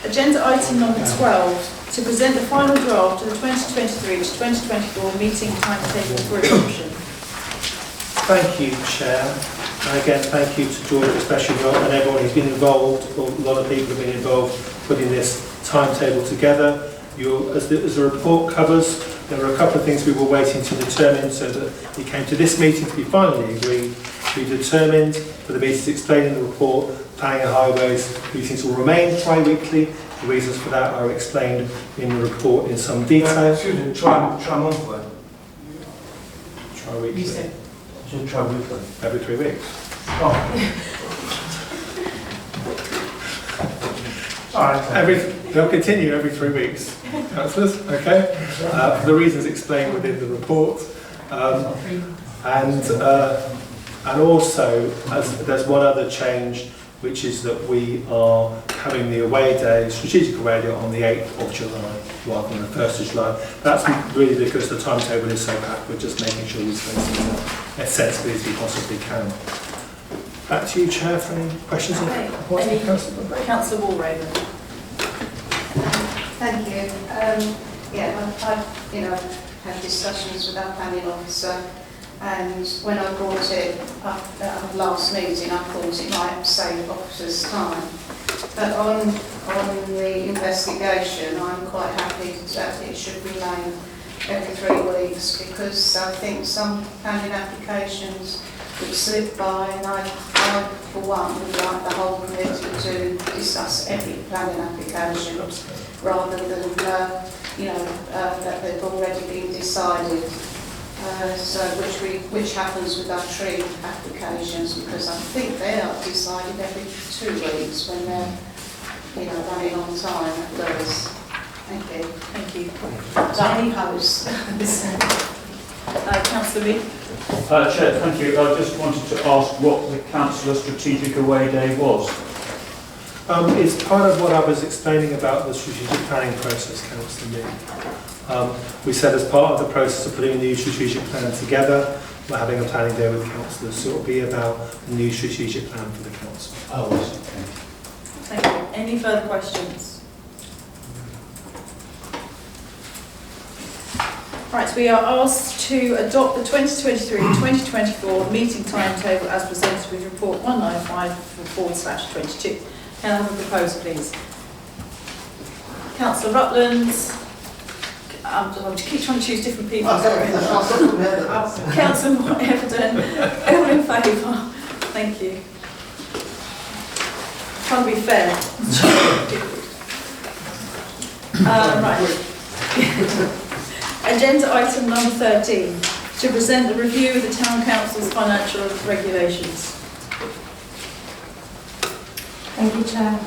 Agenda item number 12, to present the final draft of the 2023 to 2024 meeting timetable for adoption. Thank you, Chair. And again, thank you to George especially and everyone who's been involved. A lot of people have been involved putting this timetable together. As the report covers, there were a couple of things we were waiting to determine so that it came to this meeting to be finally agreed. We determined for the meetings explained in the report, planning and highways meetings will remain tri-weekly. The reasons for that are explained in the report in some detail. Excuse me, tri-monthly. Tri-weekly. Tri-weekly. Every 3 weeks. Oh. They'll continue every 3 weeks. Councillors, okay? For the reasons explained within the report. And also, there's one other change, which is that we are having the away day, strategic away day, on the 8th of July rather than the 1st of July. That's really because the timetable is so packed. We're just making sure we spend as sensibly as we possibly can. Back to you, Chair, for any questions? Okay. Councillor Walraven. Thank you. I've had discussions with our planning officer, and when I brought it up at last meeting, I thought it might save officers time. But on the investigation, I'm quite happy that it should remain every 3 weeks, because I think some planning applications would slip by, and I for one would like the whole committee to discuss every planning application rather than that they've already been decided. Which happens with our tree applications, because I think they are decided every 2 weeks when they're running on time at Lewis. Thank you. Thank you. Danny host. Councillor Reid. Chair, thank you. I just wanted to ask what the councillor strategic away day was. It's part of what I was explaining about the strategic planning process, Councillor Mead. We said as part of the process of putting a new strategic plan together, we're having a planning day with councillors, so it will be about the new strategic plan for the council. Oh, okay. Thank you. Any further questions? Right, we are asked to adopt the 2023-2024 meeting timetable as presented with report 195/22. Can I have a proposal, please? Councillor Rutland. I'm keep trying to choose different people. Councillor Everton. All in favour? Thank you. Trying to be fair. Right. Agenda item number 13, to present the review of the Town Council's financial regulations. Thank you, Chair.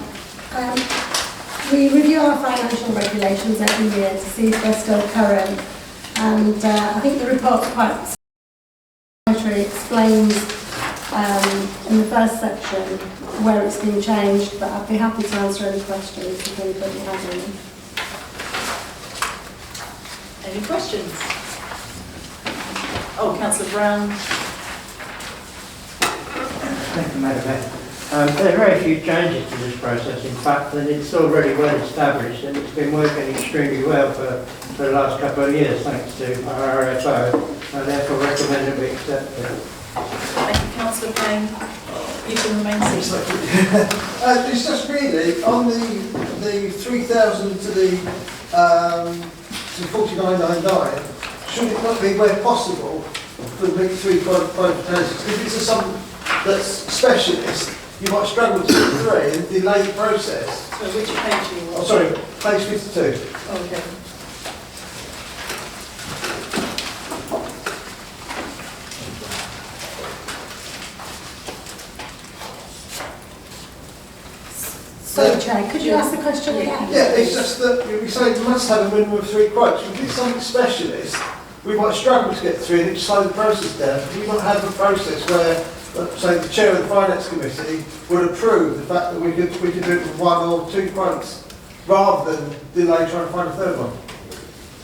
We review our financial regulations every year to see if they're still current, and I think the report's quite explanatory. It explains in the first section where it's been changed, but I'd be happy to answer any questions if anybody has any. Any questions? Oh, Councillor Brown. Thank you, Madam Mayor. There are very few changes to this process, in fact, and it's already well established, and it's been working extremely well for the last couple of years, thanks to our RFO. I therefore recommend that we accept it. Thank you, Councillor Payne. You can remain seated. It's just really on the 3,000 to the to 4999. Should it not be where possible for the big 3 private places? If it's something that's specialist, you might struggle to get through and delay the process. So which page are you on? Oh, sorry, page 52. Oh, okay. Sorry, Chair, could you ask the question again? Yeah, it's just that we say we must have a minimum of 3 quotes. If we did something specialist, we might struggle to get through and it would slow the process down. We might have a process where, say, the chair of the finance committee would approve the fact that we could do it with 1 or 2 quotes, rather than delay trying to find a third one.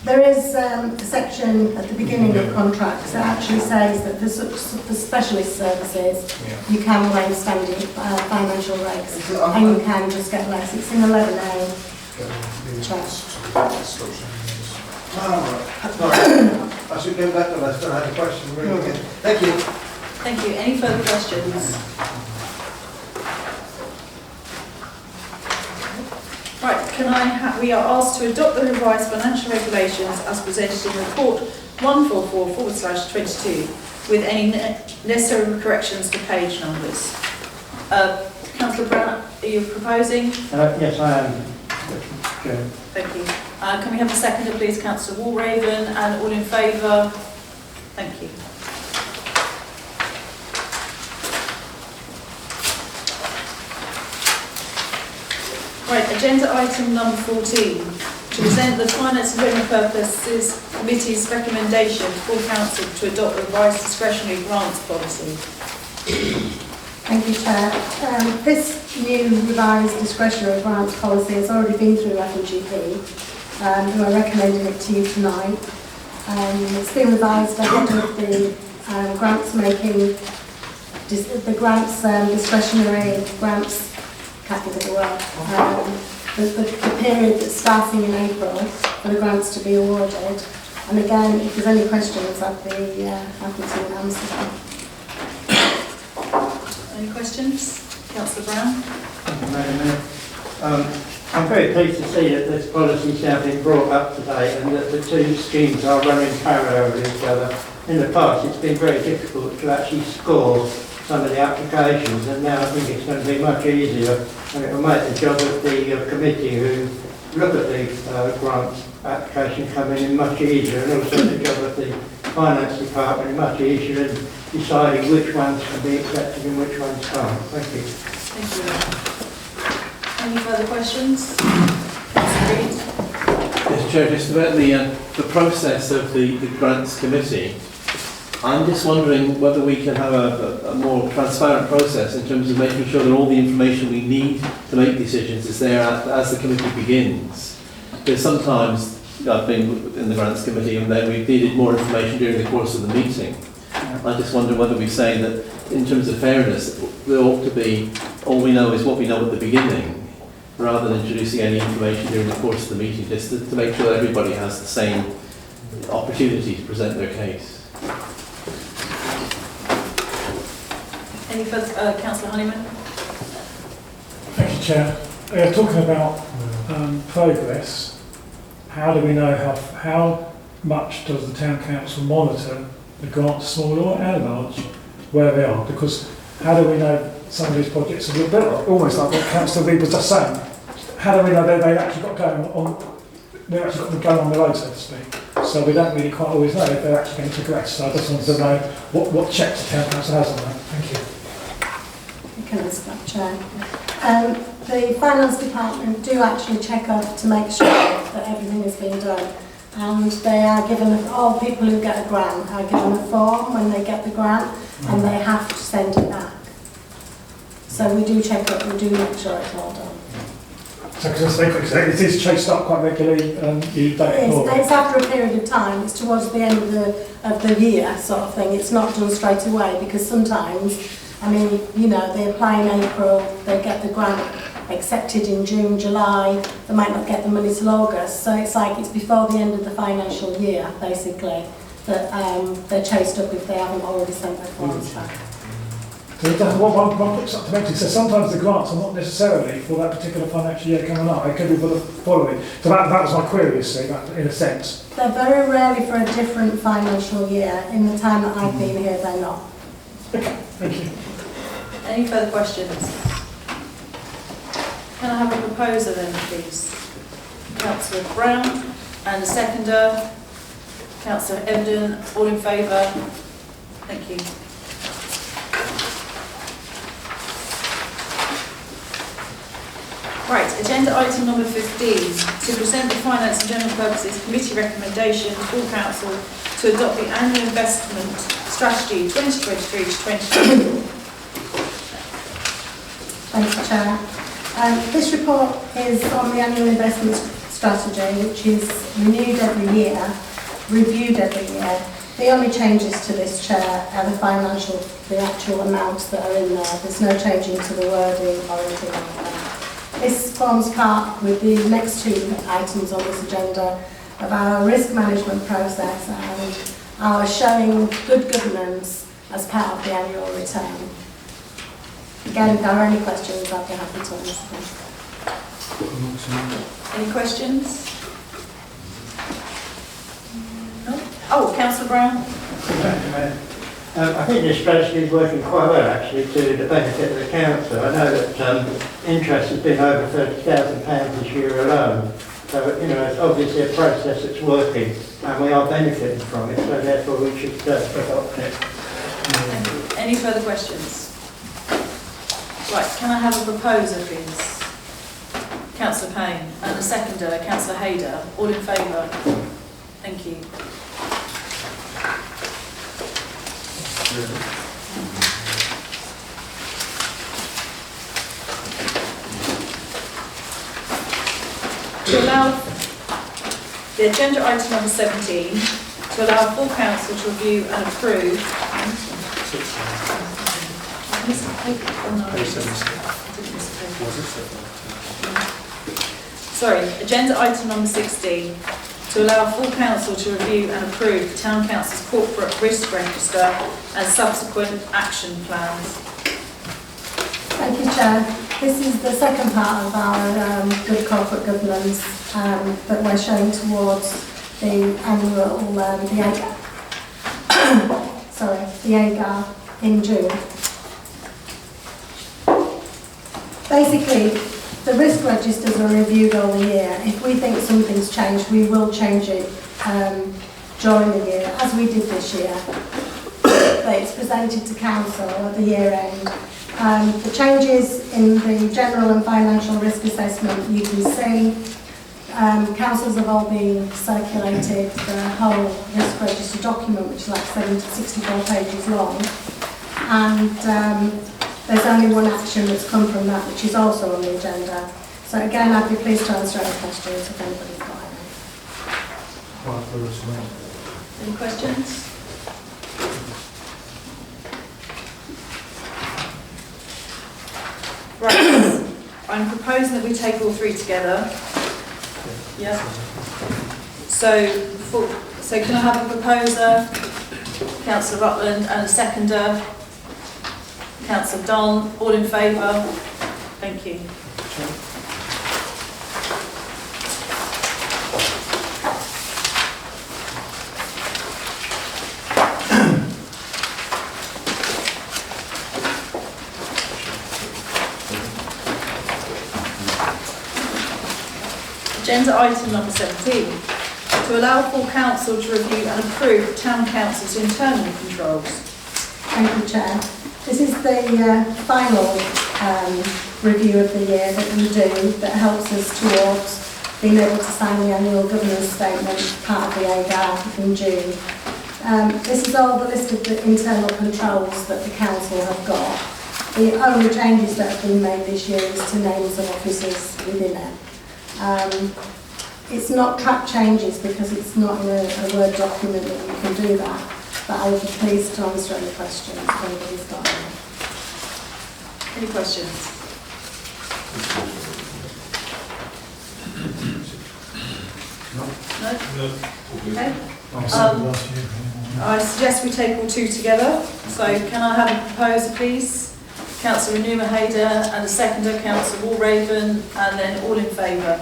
There is a section at the beginning of contracts that actually says that for specialist services, you can waive standing financial regs, and you can just get less. It's in 11A. I should go back to that. I had a question. Really good. Thank you. Thank you. Any further questions? Right, we are asked to adopt the revised financial regulations as presented in report 144/22 with any necessary corrections to page numbers. Councillor Brown, are you proposing? Yes, I am. Chair. Thank you. Can we have a seconder, please, Councillor Walraven, and all in favour? Thank you. Right, agenda item number 14, to present the Finance and General Purposes Committee's recommendation to full council to adopt the revised discretionary grants policy. Thank you, Chair. This new revised discretionary grants policy has already been through F&GP, who are recommending it to you tonight. It's been revised ahead of the grants making, the grants discretionary grants. Can't think of the word. The period that's starting in April for the grants to be awarded. And again, if there's any questions, I'd be happy to answer them. Any questions? Councillor Brown? Thank you, Madam Mayor. I'm very pleased to see that this policy is now being brought up to date and that the two schemes are running parallel with each other. In the past, it's been very difficult to actually score some of the applications, and now I think it's going to be much easier, and it will make the job of the committee who look at the grant application coming in much easier, and also the job of the finance department much easier in deciding which ones can be accepted and which ones can't. Thank you. Thank you. Any further questions? Councillor Reid? Yes, Chair, just about the process of the grants committee. I'm just wondering whether we can have a more transparent process in terms of making sure that all the information we need to make decisions is there as the committee begins. Because sometimes I've been in the grants committee and then we've needed more information during the course of the meeting. I just wonder whether we say that in terms of fairness, there ought to be, all we know is what we know at the beginning, rather than introducing any information during the course of the meeting, just to make sure that everybody has the same opportunity to present their case. Any further, Councillor Honeyman? Thank you, Chair. Talking about progress, how do we know how much does the Town Council monitor the grants, small and large, where they are? Because how do we know some of these projects are a bit almost like what Councillor Reid was just saying? How do we know they've actually got going on? They've actually got them going on the road, so to speak. So we don't really quite always know if they're actually going to progress. So I just wanted to know what checks the Town Council has on that. Thank you. Can I answer that, Chair? The finance department do actually check up to make sure that everything is being done, and they are given, all people who get a grant are given a form when they get the grant, and they have to send it back. So we do check up, we do make sure it's all done. So because it is chased up quite regularly, you don't ignore it. It's after a period of time, it's towards the end of the year sort of thing. It's not done straight away, because sometimes, I mean, you know, they apply in April, they get the grant accepted in June, July, they might not get the money till August, so it's like it's before the end of the financial year, basically, that they're chased up if they haven't already sent their forms back. So one puts up to mention, so sometimes the grants are not necessarily for that particular financial year coming up, it could be for the following. So that was my query, you see, in a sense. They're very rarely for a different financial year. In the time that I've been here, they're not. Okay, thank you. Any further questions? Can I have a proposer then, please? Councillor Brown, and a seconder, Councillor Evden. All in favour? Thank you. Right, agenda item number 15, to present the Finance and General Purposes Committee recommendation to full council to adopt the annual investment strategy 2023 to 2024. Thank you, Chair. This report is on the annual investment strategy, which is renewed every year, reviewed every year. The only changes to this, Chair, are the actual amounts that are in there. There's no changing to the wording or anything like that. This forms part, with the next two items on this agenda, of our risk management process and our showing good governance as part of the annual return. Again, if there are any questions, I'd be happy to answer them. Any questions? No? Oh, Councillor Brown. Thank you, Mayor. I think this strategy is working quite well, actually, to the benefit of the council. I know that interest has been over £30,000 this year alone. So, you know, it's obviously a process that's working, and we are benefiting from it, so therefore we should adopt it. Any further questions? Right, can I have a proposer, please? Councillor Payne, and a seconder, Councillor Hayder. All in favour? Thank you. To allow the agenda item number 17, to allow full council to review and approve. Sorry, agenda item number 16, to allow full council to review and approve the Town Council's corporate risk register and subsequent action plans. Thank you, Chair. This is the second part of our good corporate governance that we're showing towards the annual, the AGAR in June. Basically, the risk registers are reviewed all the year. If we think something's changed, we will change it during the year, as we did this year. But it's presented to council at the year end. The changes in the general and financial risk assessment you can see. Councils have all been circulated the whole risk register document, which is like 64 pages long. And there's only one action that's come from that, which is also on the agenda. So again, I'd be pleased to answer any questions if anybody's got any. Any questions? Right, I'm proposing that we take all three together. Yeah. So can I have a proposer, Councillor Rutland, and a seconder, Councillor Don. All in favour? Thank you. Agenda item number 17, to allow full council to review and approve the Town Council's internal controls. Thank you, Chair. This is the final review of the year that we do that helps us towards being able to sign the annual governance statement, part of the AGAR in June. This is all the list of the internal controls that the council have got. The only changes that have been made this year is to names of officers within it. It's not track changes because it's not in a Word document that you can do that, but I would be pleased to answer any questions if anybody's got any. Any questions? No? Okay. I suggest we take all two together. So can I have a proposer, please? Councillor Numa Hayder and a seconder, Councillor Walraven, and then all in favour.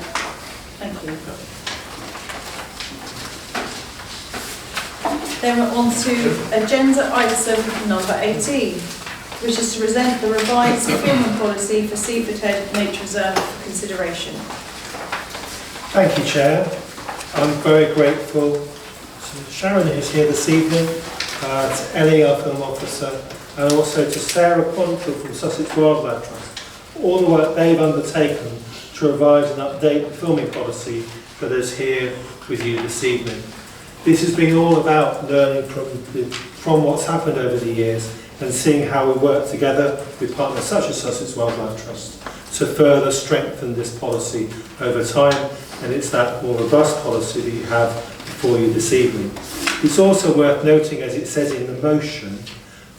Thank you. Then we're on to agenda item number 18. wishes to present the revised filming policy for Seaford Head Nature Reserve for consideration. Thank you, Chair. I'm very grateful to Sharon, who's here this evening, to Ellie, our film officer, and also to Sarah Quantrill from Sussex Wildlife Trust. All the work they've undertaken to revise and update the filming policy for those here with you this evening. This has been all about learning from what's happened over the years and seeing how we work together with partners such as Sussex Wildlife Trust to further strengthen this policy over time, and it's that more robust policy that you have before you this evening. It's also worth noting, as it says in the motion,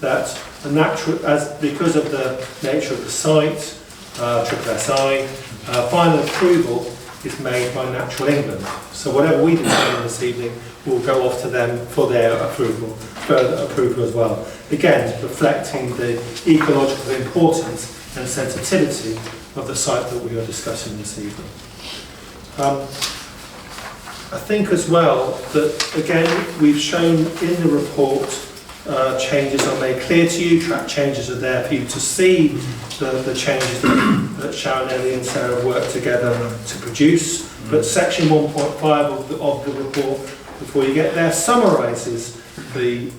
that because of the nature of the site, SSI, final approval is made by Natural England. So whatever we decide this evening will go off to them for their approval, further approval as well. Again, reflecting the ecological importance and sensitivity of the site that we are discussing this evening. I think as well that, again, we've shown in the report changes are made clear to you, track changes are there for you to see the changes that Sharon, Ellie and Sarah have worked together to produce. But section 1.5 of the report, before you get there, summarises the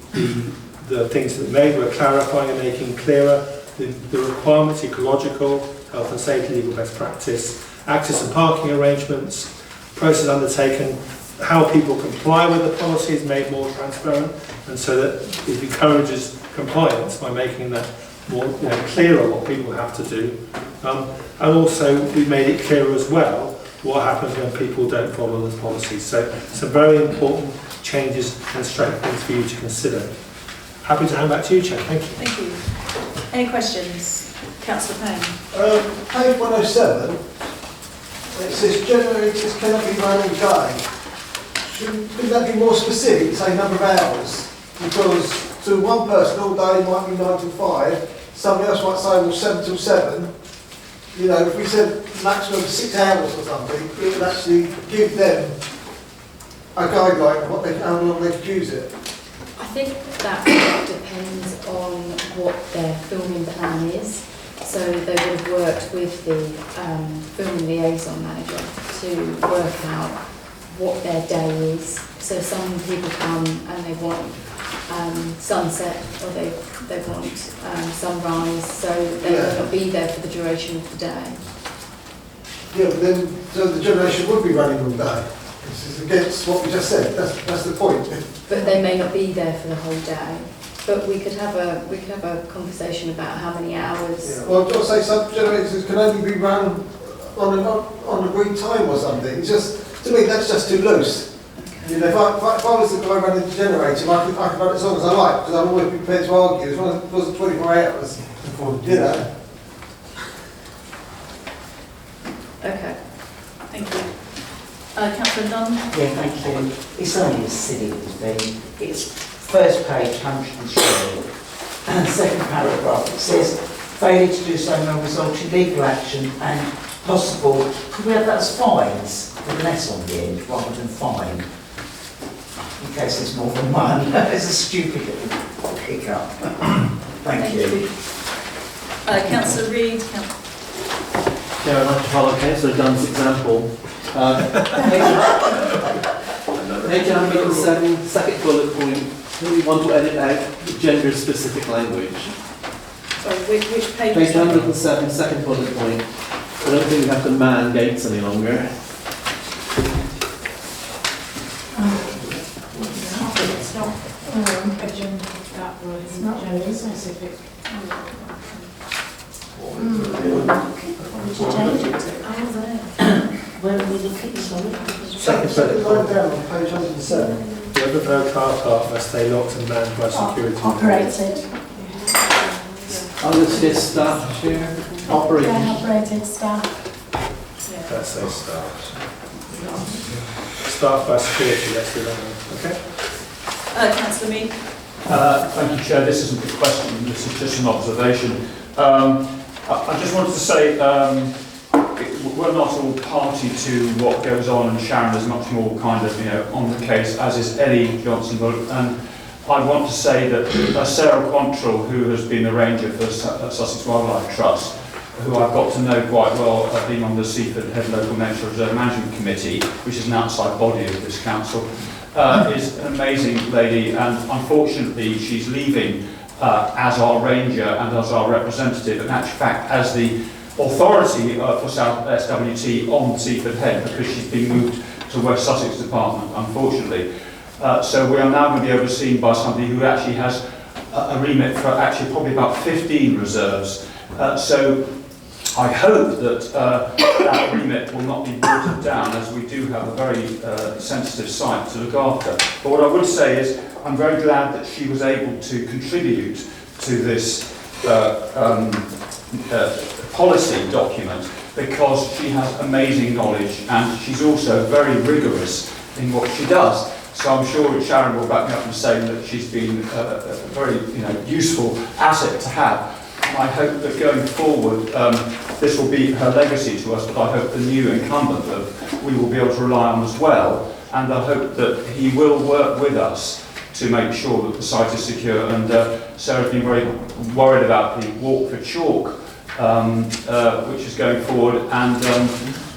things that we're clarifying and making clearer, the requirements, ecological, health and safety, legal best practice, access and parking arrangements, process undertaken, how people comply with the policy is made more transparent, and so that it encourages compliance by making that more clearer what people have to do. And also we made it clearer as well what happens when people don't follow the policy. So some very important changes and strengthens for you to consider. Happy to hand back to you, Chair. Thank you. Thank you. Any questions? Councillor Payne. Page 107, it says generators cannot be run all day. Couldn't that be more specific, say number of hours? Because to one person all day might be 9 till 5, somebody else might say, well, 7 till 7. You know, if we said maximum 6 hours or something, it would actually give them a guideline of how long they could use it. I think that depends on what their filming plan is. So they would have worked with the filming liaison manager to work out what their day is. So some people come and they want sunset, or they want sunrise, so they will not be there for the duration of the day. Yeah, but then so the generation would be running all day. This is against what we just said. That's the point. But they may not be there for the whole day. But we could have a conversation about how many hours. Yeah. Well, I'll say some generators can only be run on agreed time or something. It's just, to me, that's just too loose. Okay. You know, if I was the guy running the generator, I could run it as long as I like, because I'm always prepared to argue as long as it wasn't 24 hours before dinner. Okay, thank you. Councillor Dunn? Yeah, thank you. It's only as silly as being. It's first page, 103, and second paragraph. It says, failure to do so may result in legal action and possible, could we have that as fines, with an S on the end rather than fine, in case there's more than one. It's a stupid little hiccup. Thank you. Councillor Reid. Yeah, I'd like to follow Councillor Dunn's example. Page 107, second bullet point, we want to edit out gender-specific language. Sorry, which page? Page 107, second bullet point. I don't think we have to man gates any longer. It's not that word, it's not gender specific. Would you change it to? Oh, there. Where are we looking? Second line down on page 107. The overflow car park must stay locked and manned by security. Operated. Oh, this is staff here. Operated. Yeah, operated staff. Let's say staff. Staff by security, let's do that one. Okay. Councillor Mead. Thank you, Chair. This isn't a question, this is just an observation. I just wanted to say we're not all party to what goes on, and Sharon is much more kind of, on the case, as is Ellie Johnson. And I want to say that Sarah Quantrill, who has been the ranger for Sussex Wildlife Trust, who I've got to know quite well, being on the Seaford Head Local Nature Reserve Management Committee, which is an outside body of this council, is an amazing lady, and unfortunately she's leaving as our ranger and as our representative, in actual fact as the authority for South SWT on Seaford Head, because she's been moved to West Sussex Department, unfortunately. So we are now going to be overseen by somebody who actually has a remit for actually probably about 15 reserves. So I hope that that remit will not be watered down, as we do have a very sensitive site to look after. But what I would say is I'm very glad that she was able to contribute to this policy document, because she has amazing knowledge and she's also very rigorous in what she does. So I'm sure Sharon will back me up in saying that she's been a very useful asset to have. And I hope that going forward, this will be her legacy to us, but I hope the new incumbent we will be able to rely on as well. And I hope that he will work with us to make sure that the site is secure. And Sarah's been very worried about the walk for chalk, which is going forward. And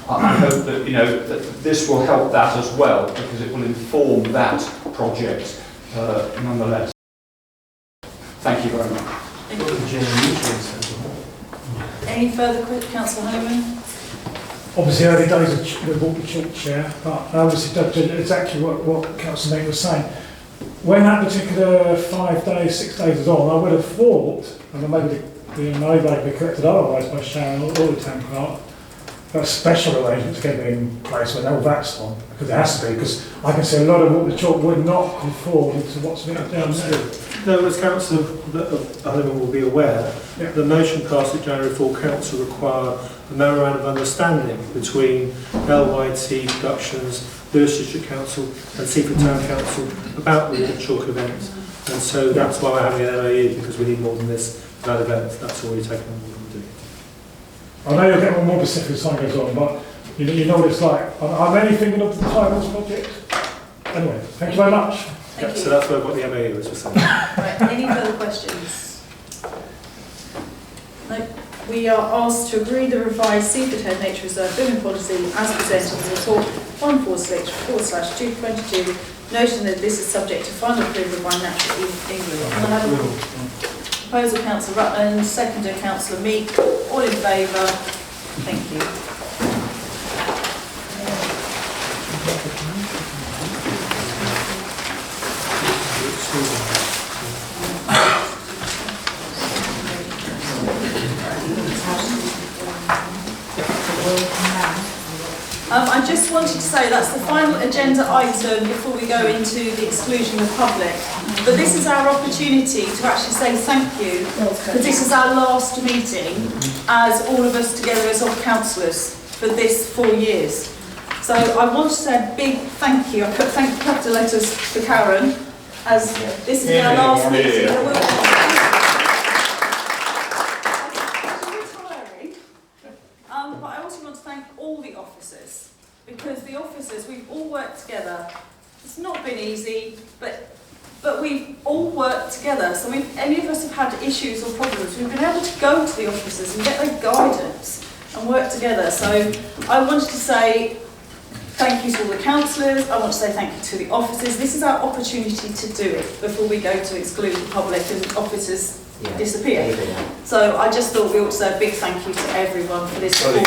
I hope that that this will help that as well, because it will inform that project nonetheless. Thank you very much. Any further questions, Councillor Homan? Obviously, early days of the walk the chalk chair, but obviously exactly what Councillor Nate was saying. When that particular 5 days, 6 days is on, I would have thought, and maybe the may be corrected otherwise by Sharon or the town clerk, that special arrangements get in place when all that's on, because it has to be, because I can see a lot of walk the chalk would not conform to what's down there. No, as Councillor Homan will be aware, the motion passed at January 4 Council require a memorandum of understanding between LYT Productions, Lewis District Council and Seaford Town Council about the walk chalk event. And so that's why we're having an MOU, because we need more than this for that event. That's all we're taking on board and doing. I know you'll get more specific as time goes on, but you know what it's like. I'm only thinking of the time of this project. Anyway, thank you very much. Thank you. So that's what the MOU is for saying. Right, any further questions? No. We are asked to agree the revised Seaford Head Nature Reserve building policy as presented in report 1/4/222, noting that this is subject to final approval by Natural England. And I have a proposal, Councillor Rutland, seconder, Councillor Meek. All in favour? Thank you. I just wanted to say that's the final agenda item before we go into the exclusion of public. But this is our opportunity to actually say thank you, because this is our last meeting as all of us together as all councillors for this 4 years. So I want to say a big thank you. I put thank you capital letters for Karen, as this is our last meeting. But I also want to thank all the officers, because the officers, we've all worked together. It's not been easy, but we've all worked together. So if any of us have had issues or problems, we've been able to go to the officers and get their guidance and work together. So I wanted to say thank you to all the councillors. I want to say thank you to the officers. This is our opportunity to do it before we go to exclude the public and officers disappear. So I just thought we ought to say a big thank you to everyone for this support.